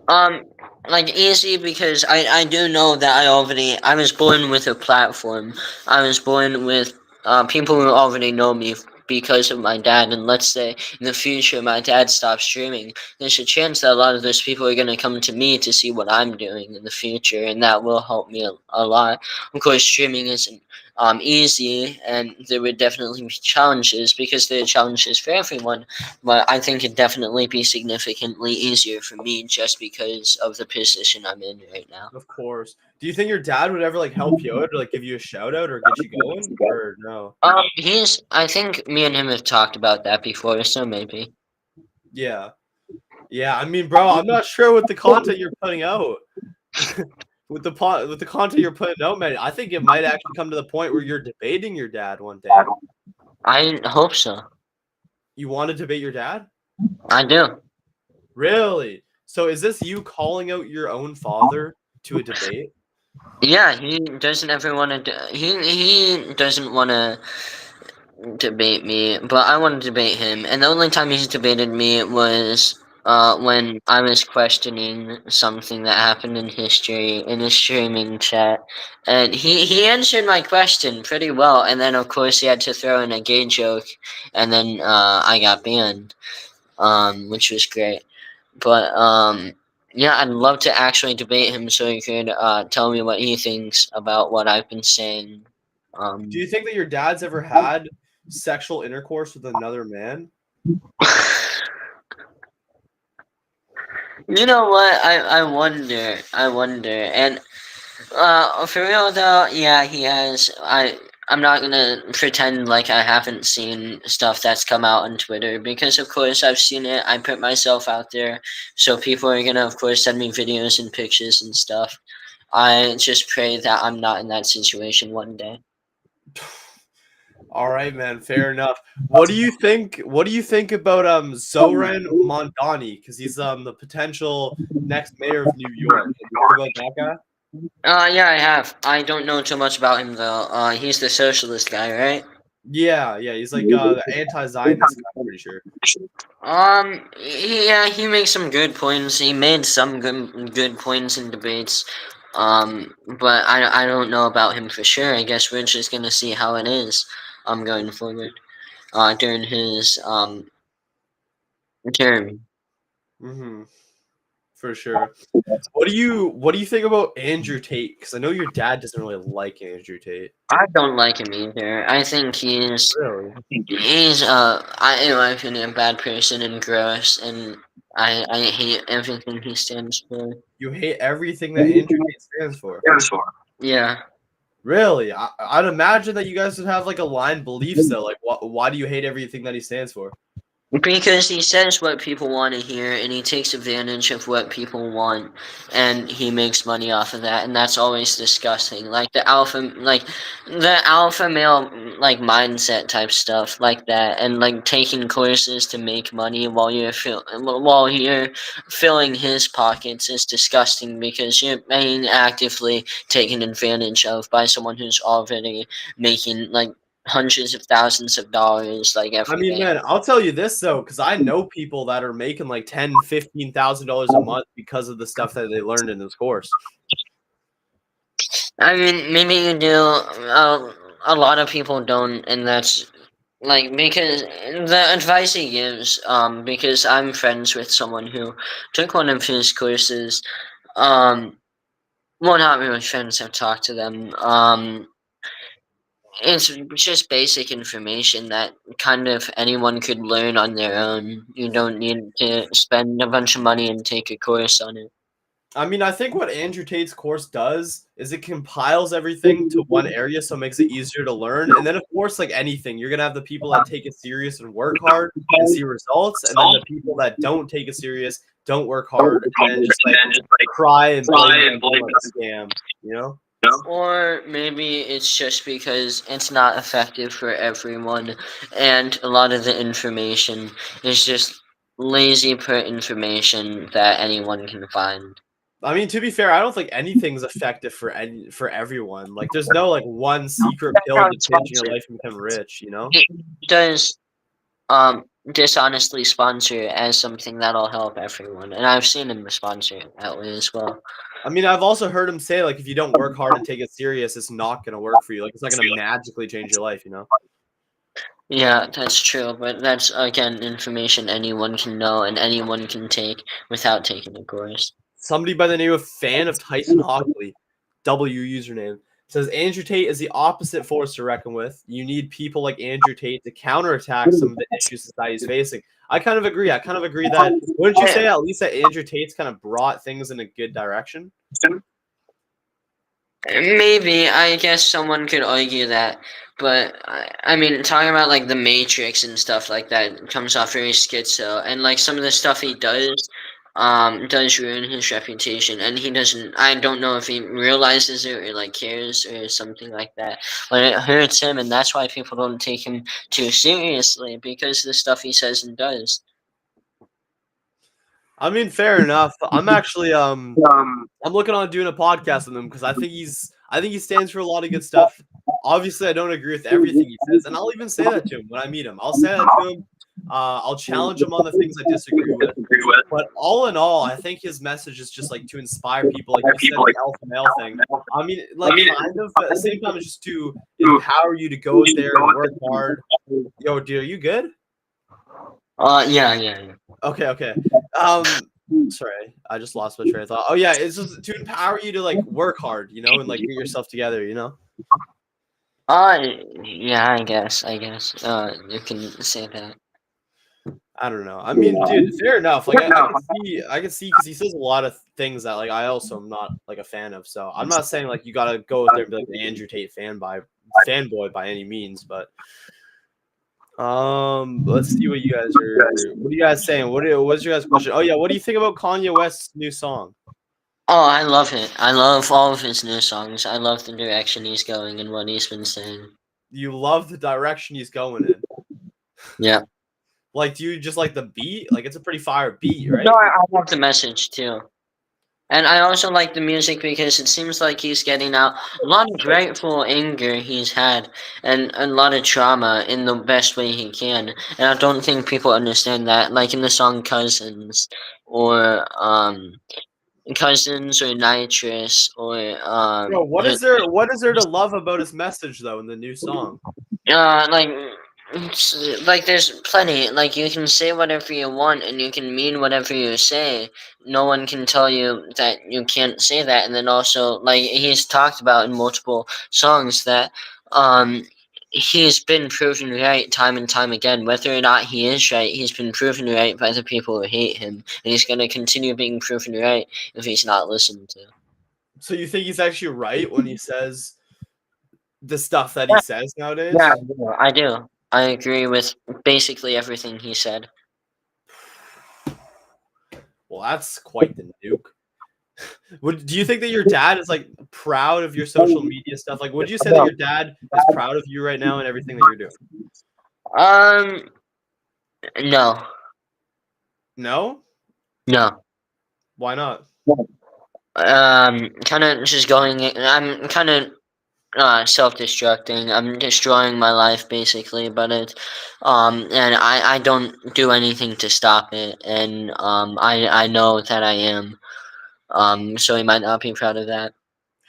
B: Um, like easy because I do know that I was born with a platform. I was born with people who already know me because of my dad. And let's say in the future my dad stops streaming, there's a chance that a lot of those people are gonna come to me to see what I'm doing in the future, and that will help me a lot. Of course, streaming isn't easy, and there would definitely be challenges because there are challenges for everyone, but I think it'd definitely be significantly easier for me just because of the position I'm in right now.
A: Of course. Do you think your dad would ever like help you out or like give you a shout out or get you going or no?
B: I think me and him have talked about that before, so maybe.
A: Yeah. Yeah, I mean, bro, I'm not sure with the content you're putting out. With the content you're putting out, man, I think it might actually come to the point where you're debating your dad one day.
B: I hope so.
A: You want to debate your dad?
B: I do.
A: Really? So is this you calling out your own father to a debate?
B: Yeah, he doesn't ever want to. He doesn't want to debate me, but I want to debate him. And the only time he's debated me was when I was questioning something that happened in history in a streaming chat, and he answered my question pretty well. And then of course he had to throw in a gay joke, and then I got banned, which was great. But yeah, I'd love to actually debate him so he could tell me what he thinks about what I've been saying.
A: Do
B: Um,
A: you think that your dad's ever had sexual intercourse with another man?
B: You know what? I wonder. I wonder. And for real though, yeah, he has. I'm not gonna pretend like I haven't seen stuff that's come out on Twitter because of course I've seen it. I put myself out there, so people are gonna of course send me videos and pictures and stuff. I just pray that I'm not in that situation one day.
A: All right, man. Fair enough. What do you think? What do you think about Zoran Mondani? Because he's the potential next mayor of New York. Have you heard about that guy?
B: Yeah, I have. I don't know too much about him though. He's the socialist guy, right?
A: Yeah, yeah. He's like the anti-Zionist guy. I'm pretty sure.
B: Yeah, he makes some good points. He made some good points in debates. But I don't know about him for sure. I guess we're just gonna see how it is. Going forward. During his term.
A: Hmm. For sure. What do you think about Andrew Tate? Because I know your dad doesn't really like Andrew Tate.
B: I don't like him either. I think
A: Really?
B: in my opinion, a bad person and gross, and I hate everything he stands for.
A: You hate everything that Andrew Tate stands for.
B: Yeah.
A: Really? I'd imagine that you guys would have like aligned beliefs though. Like, why do you hate everything that he stands for?
B: Because he says what people want to hear, and he takes advantage of what people want, and he makes money off of that, and that's always disgusting. The alpha male mindset type stuff like that, and like taking courses to make money while you're filling his pockets is disgusting because you're being actively taken advantage of by someone who's already making like hundreds of thousands of dollars like
A: I
B: every
A: mean,
B: day.
A: man, I'll tell you this though, because I know people that are making like $10,000, $15,000 a month because of the stuff that they learned in this course.
B: I mean, maybe you do. A lot of people don't, and that's like because the advice he gives. Because I'm friends with someone who took one of his courses. Um, well, not really friends. I've talked to them. It's just basic information that kind of anyone could learn on their own. You don't need to spend a bunch of money and take a course on it.
A: I mean, I think what Andrew Tate's course does is it compiles everything to one area, so it makes it easier to learn. And then, of course, like anything, you're gonna have the people that take it serious and work hard and see results, and then the people that don't take it serious, don't work hard, and just like cry and blame it on like a scam, you know?
B: Or maybe it's just because it's not effective for everyone, and a lot of the information is just lazy put information that anyone can find.
A: I mean, to be fair, I don't think anything's effective for everyone. Like, there's no like one secret pill to change your life and become rich, you know?
B: He does dishonestly sponsor it as something that'll help everyone, and I've seen him sponsor it that way as well.
A: I mean, I've also heard him say like if you don't work hard and take it serious, it's not gonna work for you. Like, it's not gonna magically change your life, you know?
B: Yeah, that's true, but that's again information anyone can know and anyone can take without taking a course.
A: Somebody by the name of Fan of Tyson Hockley, W username, says Andrew Tate is the opposite force to reckon with. You need people like Andrew Tate to counterattack some of the issues society's facing. I kind of agree. I kind of agree that wouldn't you say at least that Andrew Tate's kind of brought things in a good direction?
B: Maybe I guess someone could argue that, but I mean, talking about like the Matrix and stuff like that comes off very schizo, and like some of the stuff he does ruin his reputation, and he doesn't. I don't know if he realizes it or like cares or something like that, but it hurts him, and that's why people don't take him too seriously because of the stuff he says and does.
A: I mean, fair enough. I'm actually I'm looking on doing a podcast with him because I think he stands for a lot of good stuff. Obviously, I don't agree with everything he says, and I'll even say that to him when I meet him. I'll say that to him. I'll challenge him on the things I disagree with. But all in all, I think his message is just like to inspire people, like you said, the alpha male thing. I mean, like kind of, but at the same time, it's just to empower you to go out there and work hard. Yo, dude, are you good?
B: Yeah.
A: Okay, okay. Sorry, I just lost my train of thought. Oh yeah, it's just to empower you to like work hard, you know, and like get yourself together, you know.
B: Yeah, I guess. You can say that.
A: I don't know. I mean, dude, fair enough. Like I can see because he says a lot of things that like I also am not like a fan of. So I'm not saying like you gotta go out there and be like the Andrew Tate fanboy by any means, but let's see what you guys are. What are you guys saying? What's your guys' question? Oh yeah, what do you think about Kanye West's new song?
B: Oh, I love it. I love all of his new songs. I love the direction he's going and what he's been saying.
A: You love the direction he's going in.
B: Yeah.
A: Like, do you just like the beat? Like, it's a pretty fire beat, right?
B: No, I love the message too. And I also like the music because it seems like he's getting out a lot of grateful anger he's had and a lot of trauma in the best way he can. And I don't think people understand that. Like in the song or Cousins or Nitrous or
A: Bro, what is there to love about his message though in the new song?
B: like like there's plenty. Like you can say whatever you want and you can mean whatever you say. No one can tell you that you can't say that. And then also like he's talked about in multiple songs that um he's been proven right time and time again. Whether or not he is right, he's been proven right by the people who hate him, and he's gonna continue being proven right if he's not listened to.
A: So you think he's actually right when he says the stuff that he says
B: Yeah,
A: nowadays?
B: I do. I agree with basically everything he said.
A: Well, that's quite the nuke. Do you think that your dad is like proud of your social media stuff? Like, would you say that your dad is proud of you right now and everything that you're doing?
B: Um, no,
A: No?
B: no.
A: Why not?
B: Kind of just going. I'm kind of self-destructing. I'm destroying my life basically, but and I don't do anything to stop it, and I know that I am. So he might not be proud of that.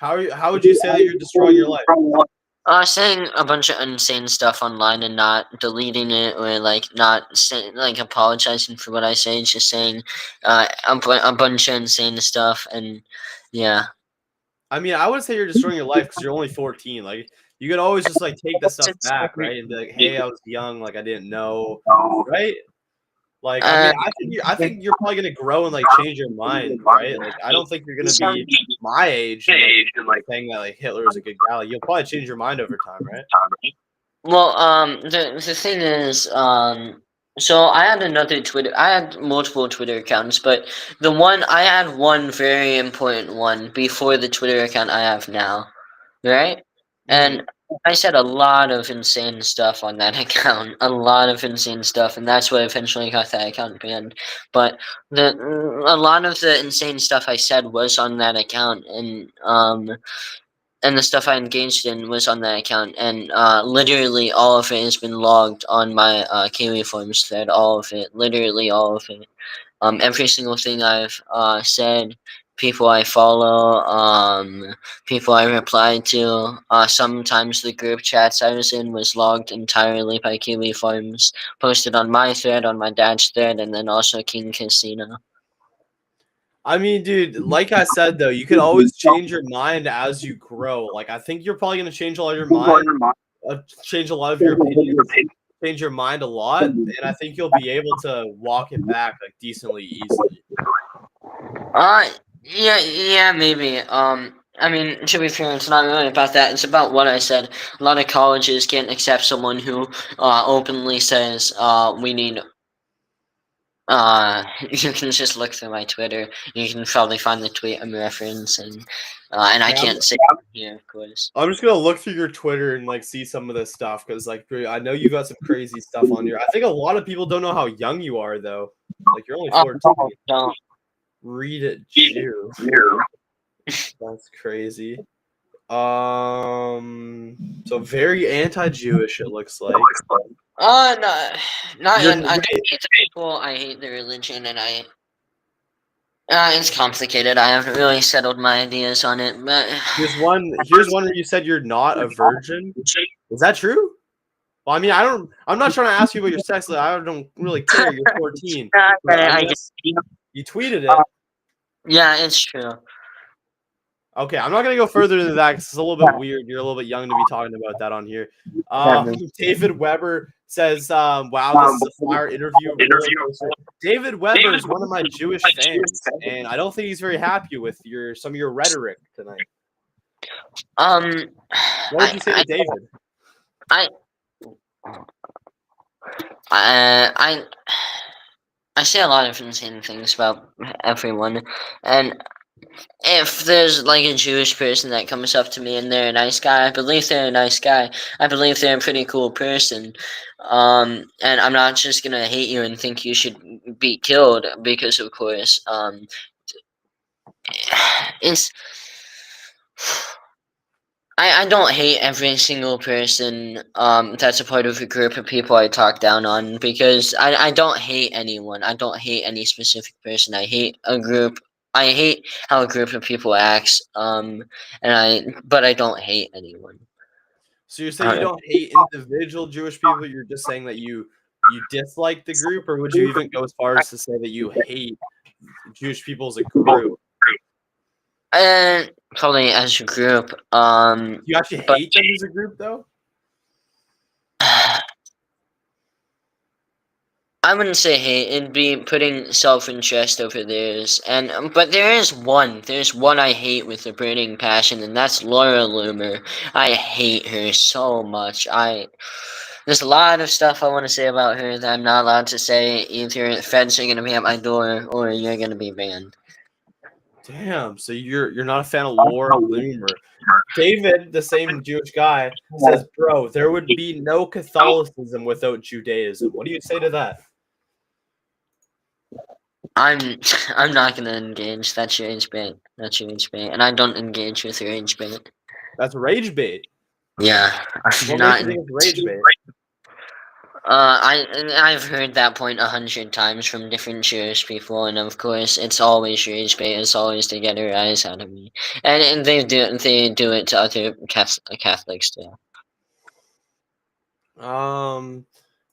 A: How would you say that you're destroying your life?
B: Saying a bunch of insane stuff online and not deleting it, or like not saying, like apologizing for what I say, just saying a bunch of insane stuff, and yeah.
A: I mean, I would say you're destroying your life because you're only 14. Like, you could always just like take this stuff back, right? And be like, "Hey, I was young. Like, I didn't know." Right? Like, I
B: Uh,
A: mean, I think you're probably gonna grow and like change your mind, right? Like, I don't think you're gonna be my age and like saying that like Hitler is a good guy. Like, you'll probably change your mind over time, right?
B: well, the thing is, so I had another Twitter. I had multiple Twitter accounts, but I had one very important one before the Twitter account I have now, right?
A: Mm-hmm.
B: And I said a lot of insane stuff on that account, a lot of insane stuff, and that's what eventually got that account banned. But a lot of the insane stuff I said was on that account, and the stuff I engaged in was on that account, and literally all of it has been logged on my Kiwi Forums thread. All of it, literally all of it. Every single thing I've said, people I follow, people I replied to. Sometimes the group chats I was in was logged entirely by Kiwi Forums, posted on my thread, on my dad's thread, and then also King Casino.
A: I mean, dude, like I said though, you could always change your mind as you grow. Like, I think you're probably gonna change a lot of your mind, change a lot of your opinions, change your mind a lot, and I think you'll be able to walk it back like decently easily.
B: Uh, yeah, maybe. I mean, to be fair, it's not really about that. It's about what I said. A lot of colleges can't accept someone who openly says, we need. You can just look through my Twitter. You can probably find the tweet I'm referencing. And I
A: Yeah,
B: can't say it here, of course.
A: I'm just gonna look through your Twitter and like see some of this stuff because like I know you got some crazy stuff on here. I think a lot of people don't know how young you are though. Like you're only 14.
B: Don't.
A: Read it, Jew. That's crazy. So very anti-Jewish it looks like.
B: No, not
A: You're
B: yet. I
A: wait,
B: don't hate the people. I hate the religion, and it's complicated. I haven't really settled my ideas on it, but
A: here's one where you said you're not a virgin. Is that true? Well, I mean, I'm not trying to ask you about your sex life. I don't really care. You're 14. But I guess you tweeted it.
B: Yeah, it's true.
A: Okay, I'm not gonna go further than that because it's a little bit weird. You're a little bit young to be talking about that on here. David Weber says, "Wow, this is a fire interview roller coaster." David Weber is one of my Jewish fans, and I don't think he's very happy with some of your rhetoric tonight. What would you say to David?
B: I I I say a lot of insane things about everyone, and if there's like a Jewish person that comes up to me and they're a nice guy, I believe they're a nice guy. I believe they're a pretty cool person. And I'm not just gonna hate you and think you should be killed because, of course, it's. I don't hate every single person that's a part of a group of people I talk down on, because I don't hate anyone. I don't hate any specific person. I hate a group. I hate how a group of people acts. But I don't hate anyone.
A: So you're saying you don't hate individual Jewish people? You're just saying that you dislike the group, or would you even go as far as to say that you hate Jewish people as a group?
B: And probably as a group.
A: You actually
B: But
A: hate them as a group, though?
B: I wouldn't say hate. It'd be putting self-interest over theirs. But there's one I hate with a burning passion, and that's Laura Loomer. I hate her so much. There's a lot of stuff I want to say about her that I'm not allowed to say. Either feds are gonna be at my door or you're gonna be banned.
A: Damn. So you're not a fan of Laura Loomer. David, the same Jewish guy, says, "Bro, there would be no Catholicism without Judaism." What do you say to that?
B: I'm I'm not gonna engage. That's your age bait. That's your age bait, and I don't engage with your age bait.
A: That's rage bait.
B: Yeah, I'm
A: What makes
B: not.
A: you think it's rage bait?
B: I've heard that point 100 times from different Jewish people, and of course, it's always rage bait. It's always to get a rise out of me, and they do it to other Catholics too.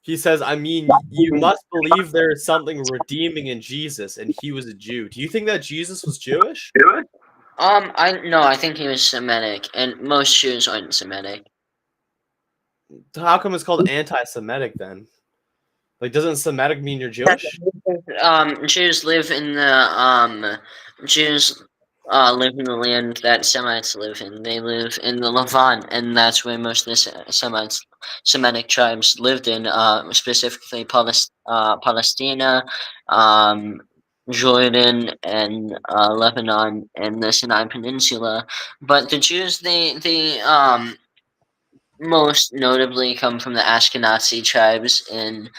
A: He says, I mean, you must believe there is something redeeming in Jesus, and he was a Jew. Do you think that Jesus was Jewish?
B: I think he was Semitic, and most Jews aren't Semitic.
A: How come it's called anti-Semitic then? Like, doesn't Semitic mean you're Jewish?
B: Jews live in the Jews live in the land that Semites live in. They live in the Levant, and that's where most of the Semitic tribes lived in, specifically Palestina, um, Jordan, and Lebanon, and the Sinai Peninsula. But the Jews, they most notably come from the Ashkenazi tribes in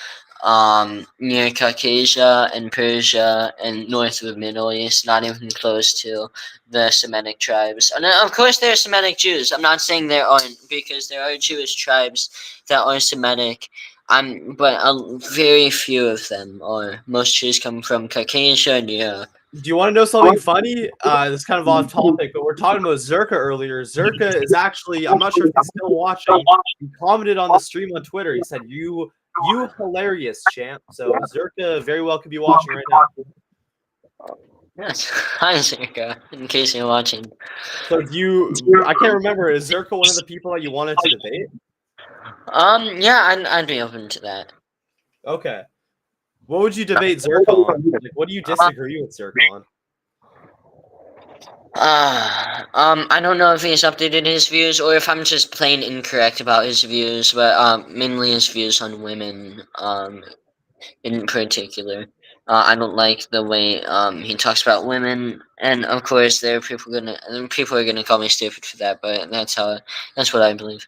B: near Caucasia and Persia and north of the Middle East, not even close to the Semitic tribes. And of course, there are Semitic Jews. I'm not saying there aren't, because there are Jewish tribes that are Semitic. But very few of them are. Most Jews come from Caucasia and Europe.
A: Do you want to know something funny? This is kind of off topic, but we're talking about Zerka earlier. Zerka is actually, I'm not sure if he's still watching. He commented on the stream on Twitter. He said, you hilarious, champ. So Zerka very well could be watching right now.
B: Yes. Hi, Zerka, in case you're watching.
A: So I can't remember, is Zerka one of the people that you wanted to debate?
B: Yeah, I'd be open to that.
A: Okay. What would you debate Zerka on? Like, what do you disagree with Zerka on?
B: I don't know if he's updated his views or if I'm just plain incorrect about his views, but mainly his views on women, in particular. I don't like the way he talks about women, and of course there are people are gonna call me stupid for that, but that's what I believe.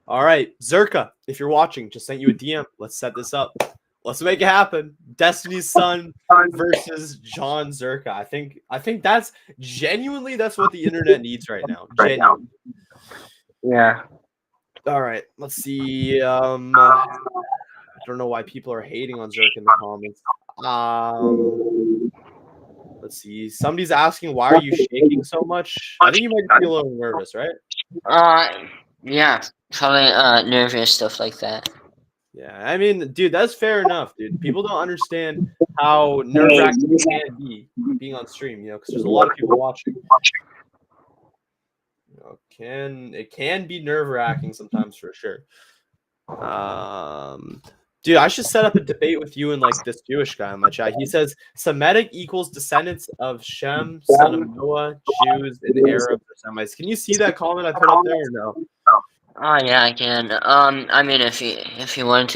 A: All right, Zerka, if you're watching, just sent you a DM. Let's set this up. Let's make it happen. Destiny's Son versus John Zerka. I think that's genuinely that's what the internet needs right now. Genuinely.
B: Yeah.
A: All right, let's see. I don't know why people are hating on Zerka in the comments. Let's see. Somebody's asking, why are you shaking so much? I think you might be a little nervous, right?
B: Yeah, probably nervous, stuff like that.
A: Yeah, I mean, dude, that's fair enough, dude. People don't understand how nerve-wracking it can be being on stream, because there's a lot of people watching. It can be nerve-wracking sometimes for sure. Dude, I should set up a debate with you and like this Jewish guy in my chat. He says Semitic equals descendants of Shem, son of Noah, Jews, and Arabs or Semites. Can you see that comment I put up there or no?
B: Oh yeah, I can. I mean, if you wanted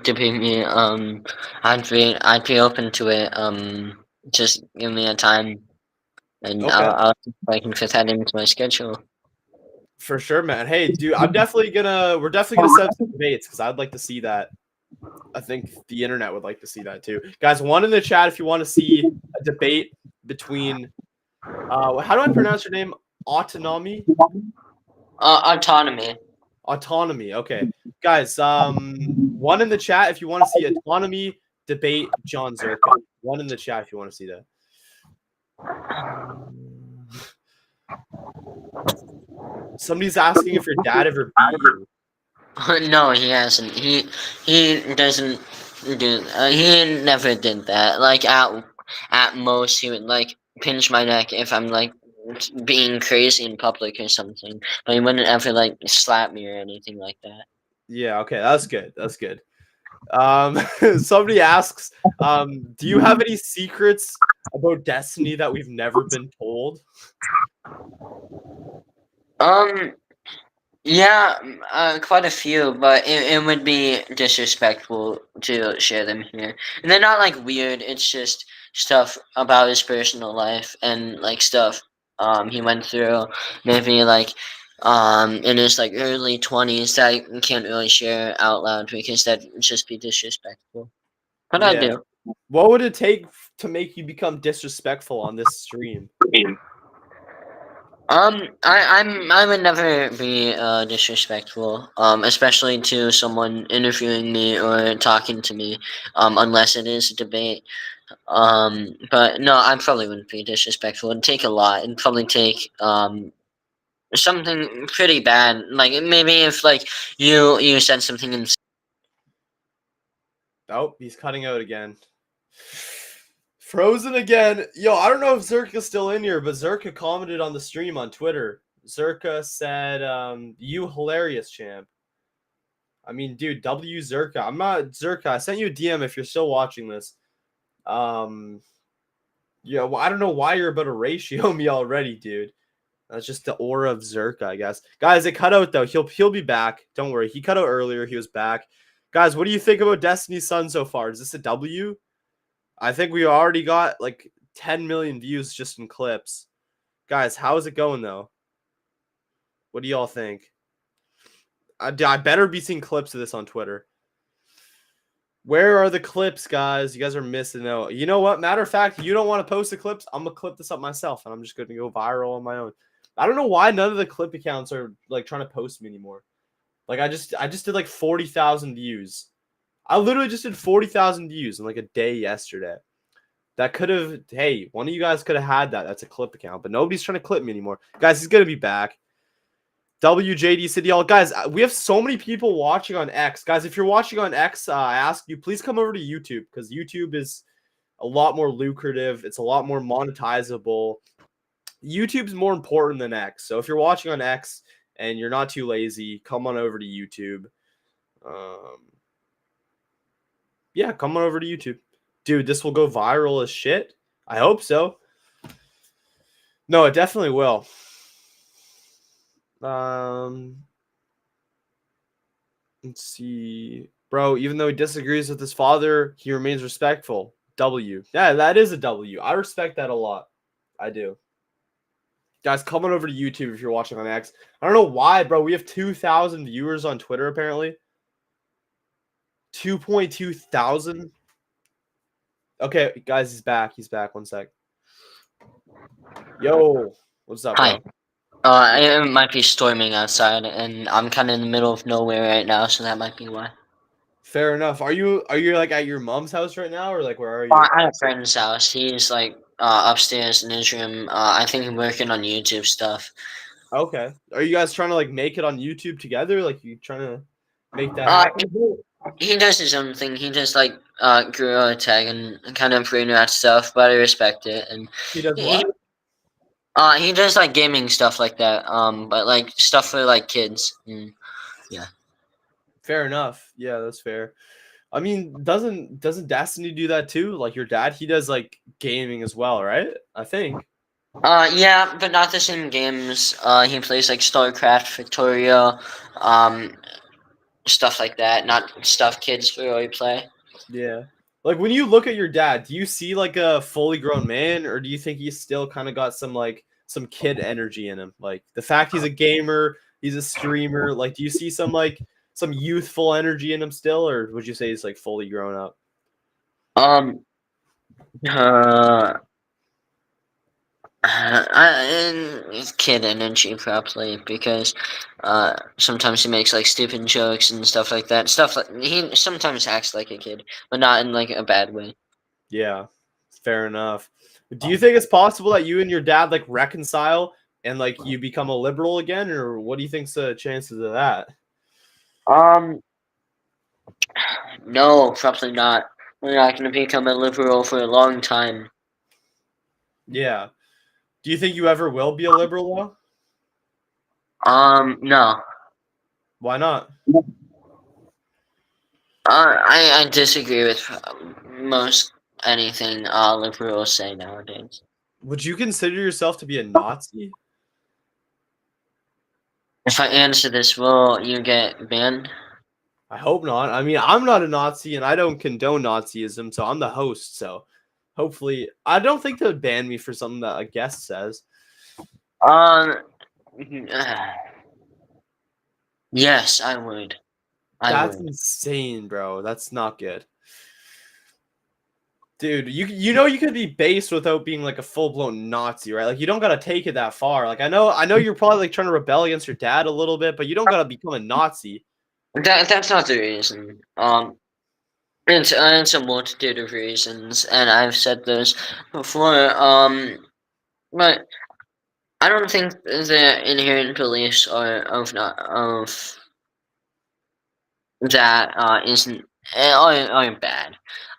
B: to be me, I'd be open to it. Just give me a time, and
A: Okay.
B: I'll see if I can fit that into my schedule.
A: For sure, man. Hey, dude, we're definitely gonna set up some debates because I'd like to see that. I think the internet would like to see that too, guys. One in the chat if you want to see a debate between. How do I pronounce your name? Autonomy.
B: Autonomy.
A: Autonomy. Okay, guys. One in the chat if you want to see autonomy debate John Zerka. One in the chat if you want to see that. Somebody's asking if your dad ever beat you.
B: No, he hasn't. He doesn't do. He never did that. Like at most, he would like pinch my neck if I'm like being crazy in public or something. But he wouldn't ever like slap me or anything like that.
A: Yeah. Okay. That's good. That's good. Somebody asks, do you have any secrets about Destiny that we've never been told?
B: Yeah, quite a few, but it would be disrespectful to share them here. And they're not like weird. It's just stuff about his personal life and like stuff he went through. Maybe like in his like early 20s that I can't really share out loud because that would just be disrespectful. But I
A: Yeah.
B: do.
A: What would it take to make you become disrespectful on this stream?
B: I would never be disrespectful, especially to someone interviewing me or talking to me, unless it is a debate. But no, I probably wouldn't be disrespectful. It'd take a lot. It'd probably take something pretty bad. Like maybe if like you said something in.
A: Oh, he's cutting out again. Frozen again. Yo, I don't know if Zerka's still in here, but Zerka commented on the stream on Twitter. Zerka said, you hilarious, champ. I mean, dude, W Zerka. I'm not Zerka. I sent you a DM if you're still watching this. Yeah, well, I don't know why you're about to ratio me already, dude. That's just the aura of Zerka, I guess. Guys, it cut out though. He'll be back. Don't worry. He cut out earlier. He was back. Guys, what do you think about Destiny's Son so far? Is this a W? I think we already got like 10 million views just in clips. Guys, how is it going though? What do y'all think? I better be seeing clips of this on Twitter. Where are the clips, guys? You guys are missing out. You know what? Matter of fact, you don't want to post the clips. I'm gonna clip this up myself, and I'm just gonna go viral on my own. I don't know why none of the clip accounts are like trying to post me anymore. Like I just did like 40,000 views. I literally just did 40,000 views in like a day yesterday. That could have, hey, one of you guys could have had that. That's a clip account, but nobody's trying to clip me anymore. Guys, he's gonna be back. WJD City Hall. Guys, we have so many people watching on X. Guys, if you're watching on X, I ask you, please come over to YouTube because YouTube is a lot more lucrative. It's a lot more monetizable. YouTube's more important than X. So if you're watching on X and you're not too lazy, come on over to YouTube. Yeah, come on over to YouTube. Dude, this will go viral as shit. I hope so. No, it definitely will. Let's see. Bro, even though he disagrees with his father, he remains respectful. W. Yeah, that is a W. I respect that a lot. I do. Guys, come on over to YouTube if you're watching on X. I don't know why, bro. We have 2,000 viewers on Twitter, apparently. 2.2 thousand. Okay, guys, he's back. He's back. One sec. Yo, what's up,
B: Hi.
A: bro?
B: It might be storming outside, and I'm kind of in the middle of nowhere right now, so that might be why.
A: Fair enough. Are you like at your mom's house right now, or like where are you?
B: At a friend's house. He's like upstairs in his room. I think working on YouTube stuff.
A: Okay. Are you guys trying to like make it on YouTube together? Like you trying to make that
B: Uh,
A: happen?
B: he does his own thing. He just like gorilla tag and kind of brain rat stuff, but I respect it. And
A: He does
B: he
A: what?
B: he does like gaming stuff like that. But like stuff for like kids. Yeah.
A: Fair enough. Yeah, that's fair. I mean, doesn't Destiny do that too? Like your dad, he does like gaming as well, right? I think.
B: Yeah, but not the same games. He plays like StarCraft, Victoria, um, stuff like that. Not stuff kids really play.
A: Yeah. Like when you look at your dad, do you see like a fully grown man, or do you think he's still kind of got some like some kid energy in him? Like the fact he's a gamer, he's a streamer. Like, do you see some youthful energy in him still, or would you say he's like fully grown up?
B: Um, uh, it's kid energy probably because sometimes he makes like stupid jokes and stuff like that. Stuff like he sometimes acts like a kid, but not in like a bad way.
A: Yeah, fair enough. Do you think it's possible that you and your dad like reconcile and like you become a liberal again, or what do you think's the chances of that?
B: Um, no, probably not. We're not going to become a liberal for a long time.
A: Yeah. Do you think you ever will be a liberal though?
B: No.
A: Why not?
B: I disagree with most anything liberals say nowadays.
A: Would you consider yourself to be a Nazi?
B: If I answer this, will you get banned?
A: I hope not. I mean, I'm not a Nazi and I don't condone Nazism, so I'm the host. So hopefully, I don't think they would ban me for something that a guest says.
B: Um, yes, I would. I
A: That's
B: would.
A: insane, bro. That's not good. Dude, you could be based without being like a full-blown Nazi, right? Like you don't gotta take it that far. Like I know you're probably like trying to rebel against your dad a little bit, but you don't gotta become a Nazi.
B: That's not the reason. It's a multitude of reasons, and I've said this before. But I don't think the inherent beliefs are of not of that isn't aren't bad.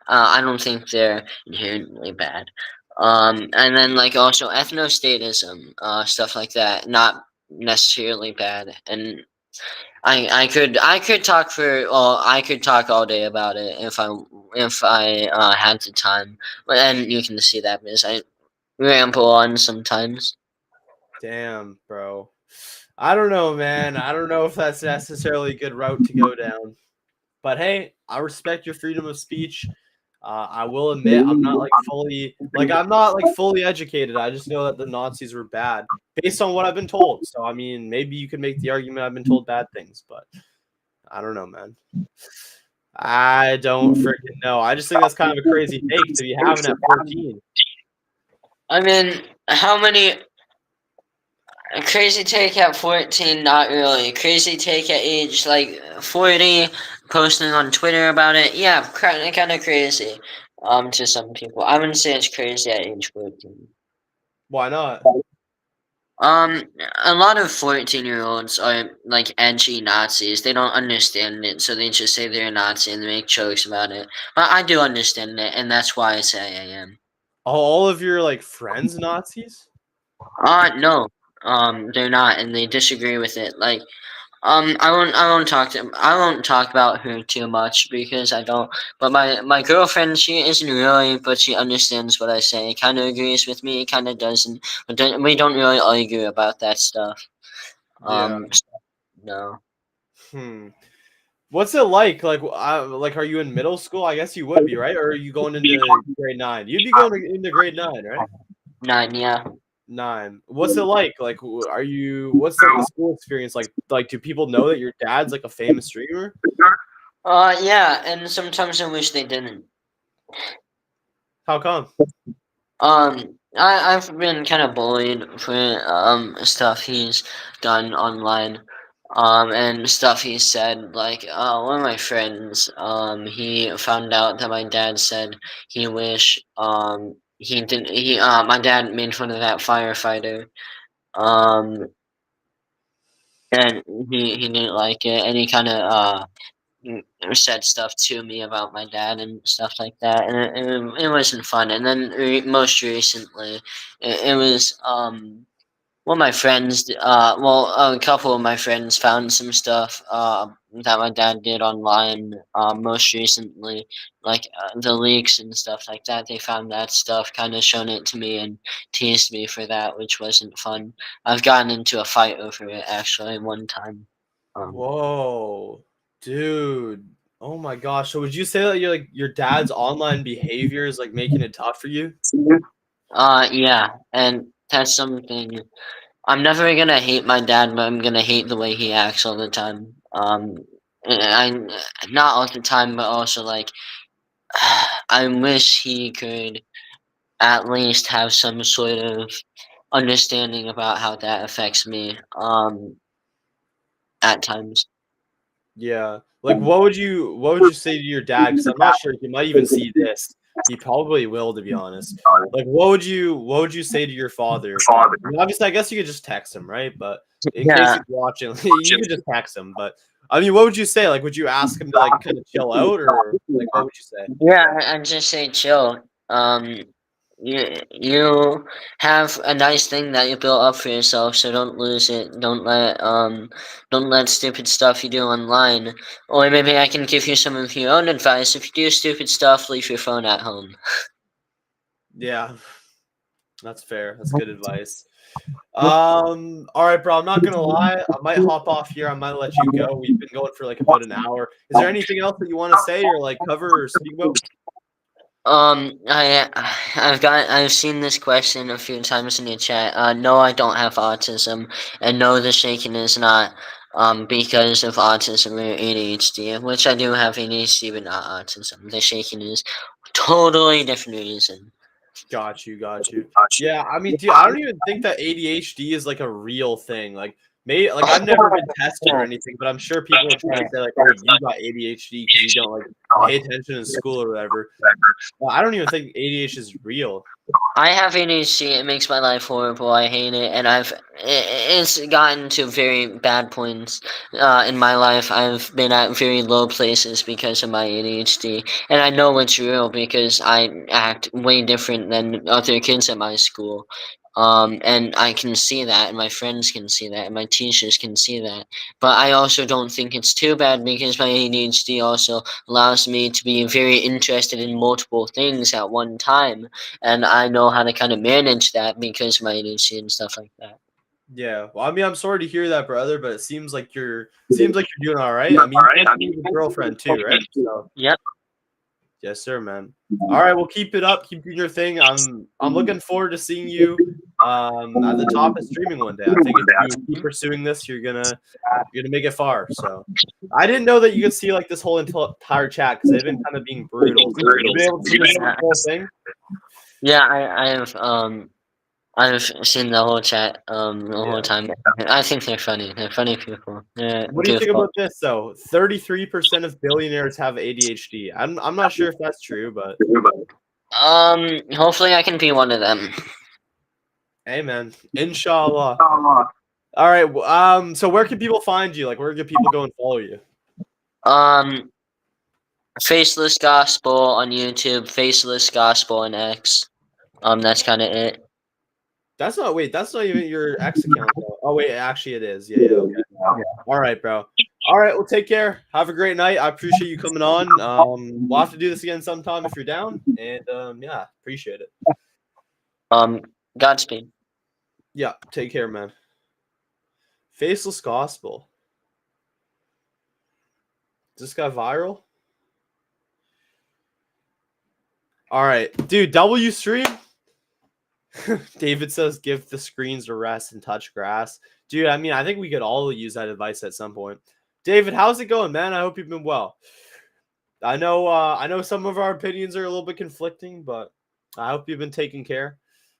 B: I don't think they're inherently bad. And then like also ethnostatism, stuff like that, not necessarily bad. And I could talk I could talk all day about it if I had the time. And you can see that because I ramble on sometimes.
A: Damn, bro. I don't know, man. I don't know if that's necessarily a good route to go down. But hey, I respect your freedom of speech. I will admit I'm not like fully educated. I just know that the Nazis were bad based on what I've been told. So I mean, maybe you could make the argument I've been told bad things, but I don't know, man. I don't freaking know. I just think that's kind of a crazy take to be having at 14.
B: I mean, how many a crazy take at 14? Not really. Crazy take at age like 40, posting on Twitter about it. Yeah, kind of crazy. To some people, I wouldn't say it's crazy at age 14.
A: Why not?
B: Um, a lot of 14-year-olds are like edgy Nazis. They don't understand it, so they just say they're a Nazi and they make jokes about it. But I do understand it, and that's why I say I am.
A: All of your like friends Nazis?
B: No. They're not, and they disagree with it. Like, I won't talk about her too much because I don't. But my girlfriend, she isn't really, but she understands what I say. Kind of agrees with me, kind of doesn't. But then we don't really argue about that stuff.
A: Yeah.
B: So, no.
A: Hmm. What's it like? Like, are you in middle school? I guess you would be, right? Or are you going into grade 9? You'd be going into grade 9, right?
B: 9, yeah.
A: 9. What's it like? Like, are you? What's like the school experience like? Like, do people know that your dad's like a famous streamer?
B: Yeah, and sometimes I wish they didn't.
A: How come?
B: I've been kind of bullied for stuff he's done online, and stuff he said. Like, one of my friends, he found out that my dad said he wish he didn't. My dad made fun of that firefighter, um, and he didn't like it, and he kind of said stuff to me about my dad and stuff like that, and it wasn't fun. And then most recently, it was one of my friends. Well, a couple of my friends found some stuff that my dad did online. Most recently, like the leaks and stuff like that. They found that stuff, kind of shown it to me and teased me for that, which wasn't fun. I've gotten into a fight over it actually one time. Um,
A: Whoa, dude. Oh my gosh. So would you say that your dad's online behavior is like making it tough for you?
B: yeah, and that's something I'm never gonna hate my dad, but I'm gonna hate the way he acts all the time. And I not all the time, but also like I wish he could at least have some sort of understanding about how that affects me. At times.
A: Yeah. Like what would you say to your dad? Because I'm not sure he might even see this. He probably will, to be honest. Like what would you say to your father? I mean, obviously, I guess you could just text him, right? But in case
B: Yeah,
A: he's watching, you could just text him. But I mean, what would you say? Like, would you ask him to like kind of chill out, or like what would you say?
B: yeah. I'd just say chill. You have a nice thing that you built up for yourself, so don't lose it. Don't let stupid stuff you do online. Or maybe I can give you some of your own advice. If you do stupid stuff, leave your phone at home.
A: Yeah. That's fair. That's good advice. All right, bro. I'm not gonna lie. I might hop off here. I might let you go. We've been going for like about an hour. Is there anything else that you want to say or like cover or speak about?
B: I've seen this question a few times in the chat. No, I don't have autism, and no, the shaking is not because of autism or ADHD, which I do have ADHD, but not autism. The shaking is totally different reason.
A: Got you. Yeah, I mean, dude, I don't even think that ADHD is like a real thing. Like, like I've never been tested or anything, but I'm sure people are trying to say like, "Oh, you got ADHD because you don't like pay attention in school or whatever." Well, I don't even think ADHD is real.
B: I have ADHD. It makes my life horrible. I hate it, and it's gotten to very bad points in my life. I've been at very low places because of my ADHD, and I know it's real because I act way different than other kids at my school. And I can see that, and my friends can see that, and my teachers can see that. But I also don't think it's too bad because my ADHD also allows me to be very interested in multiple things at one time, and I know how to kind of manage that because of my ADHD and stuff like that.
A: Yeah. Well, I mean, I'm sorry to hear that, brother, but it seems like you're doing all right. I mean, you have a girlfriend too, right? So.
B: Yep.
A: Yes, sir, man. All right, well, keep it up. Keep doing your thing. I'm looking forward to seeing you at the top of streaming one day. I think if you keep pursuing this, you're gonna make it far. So I didn't know that you could see like this whole entire chat because they've been kind of being brutal. So you'll be able to see this whole thing.
B: Yeah, I've seen the whole chat the whole time. I think they're funny. They're funny people.
A: What do you think about this though? 33% of billionaires have ADHD. I'm not sure if that's true, but
B: hopefully I can be one of them.
A: hey, man, inshallah. All right. So where can people find you? Like, where can people go and follow you?
B: Faceless Gospel on YouTube, Faceless Gospel on X. That's kind of it.
A: That's not even your X account though. Oh wait, actually it is. Yeah, okay. All right, bro. All right, well take care. Have a great night. I appreciate you coming on. We'll have to do this again sometime if you're down. And yeah, appreciate it.
B: Godspeed.
A: Yeah, take care, man. Faceless Gospel. Is this guy viral? All right, dude, W stream. David says give the screens a rest and touch grass. Dude, I mean, I think we could all use that advice at some point. David, how's it going, man? I hope you've been well. I know some of our opinions are a little bit conflicting, but I hope you've been taking care.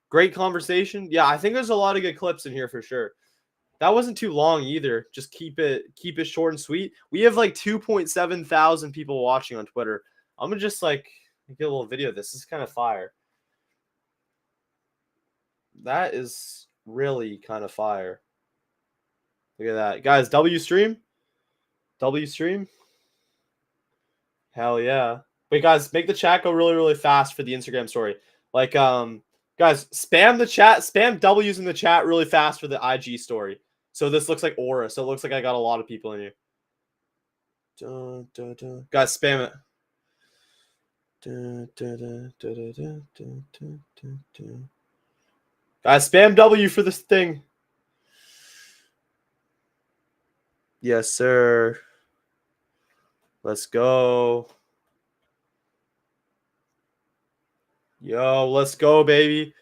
A: Great conversation. Yeah, I think there's a lot of good clips in here for sure. That wasn't too long either. Just keep it short and sweet. We have like 2.7 thousand people watching on Twitter. I'm gonna just like get a little video of this. This is kind of fire. That is really kind of fire. Look at that. Guys, W stream. Hell yeah. Wait, guys, make the chat go really, really fast for the Instagram story. Like, guys, spam the chat, spam W's in the chat really fast for the IG story. So this looks like aura. So it looks like I got a lot of people in here. Dun, dun, dun. Guys, spam it. Dun, dun, dun, dun, dun, dun, dun, dun, dun. Guys, spam W for this thing. Yes, sir. Let's go. Yo, let's go, baby.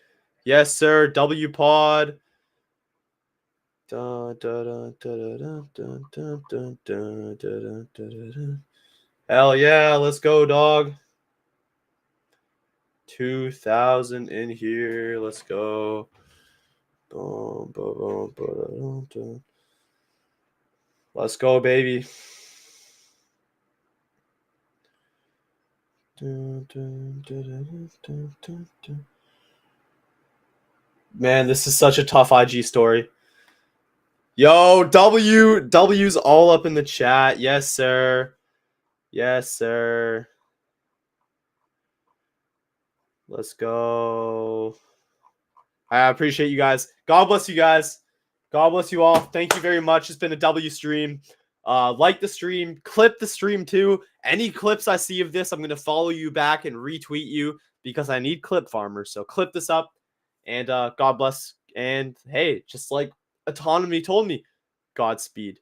A: Yes, sir. W pod. Hell yeah, let's go, dog. 2,000 in here. Let's go. Boom, boom, boom, boom. Let's go, baby. Man, this is such a tough IG story. Yo, W's all up in the chat. Yes, sir. Yes, sir. Let's go. I appreciate you guys. God bless you guys. God bless you all. Thank you very much. It's been a W stream. Like the stream, clip the stream too. Any clips I see of this, I'm going to follow you back and retweet you because I need clip farmers. So clip this up And God bless. And hey, just like autonomy told me, Godspeed.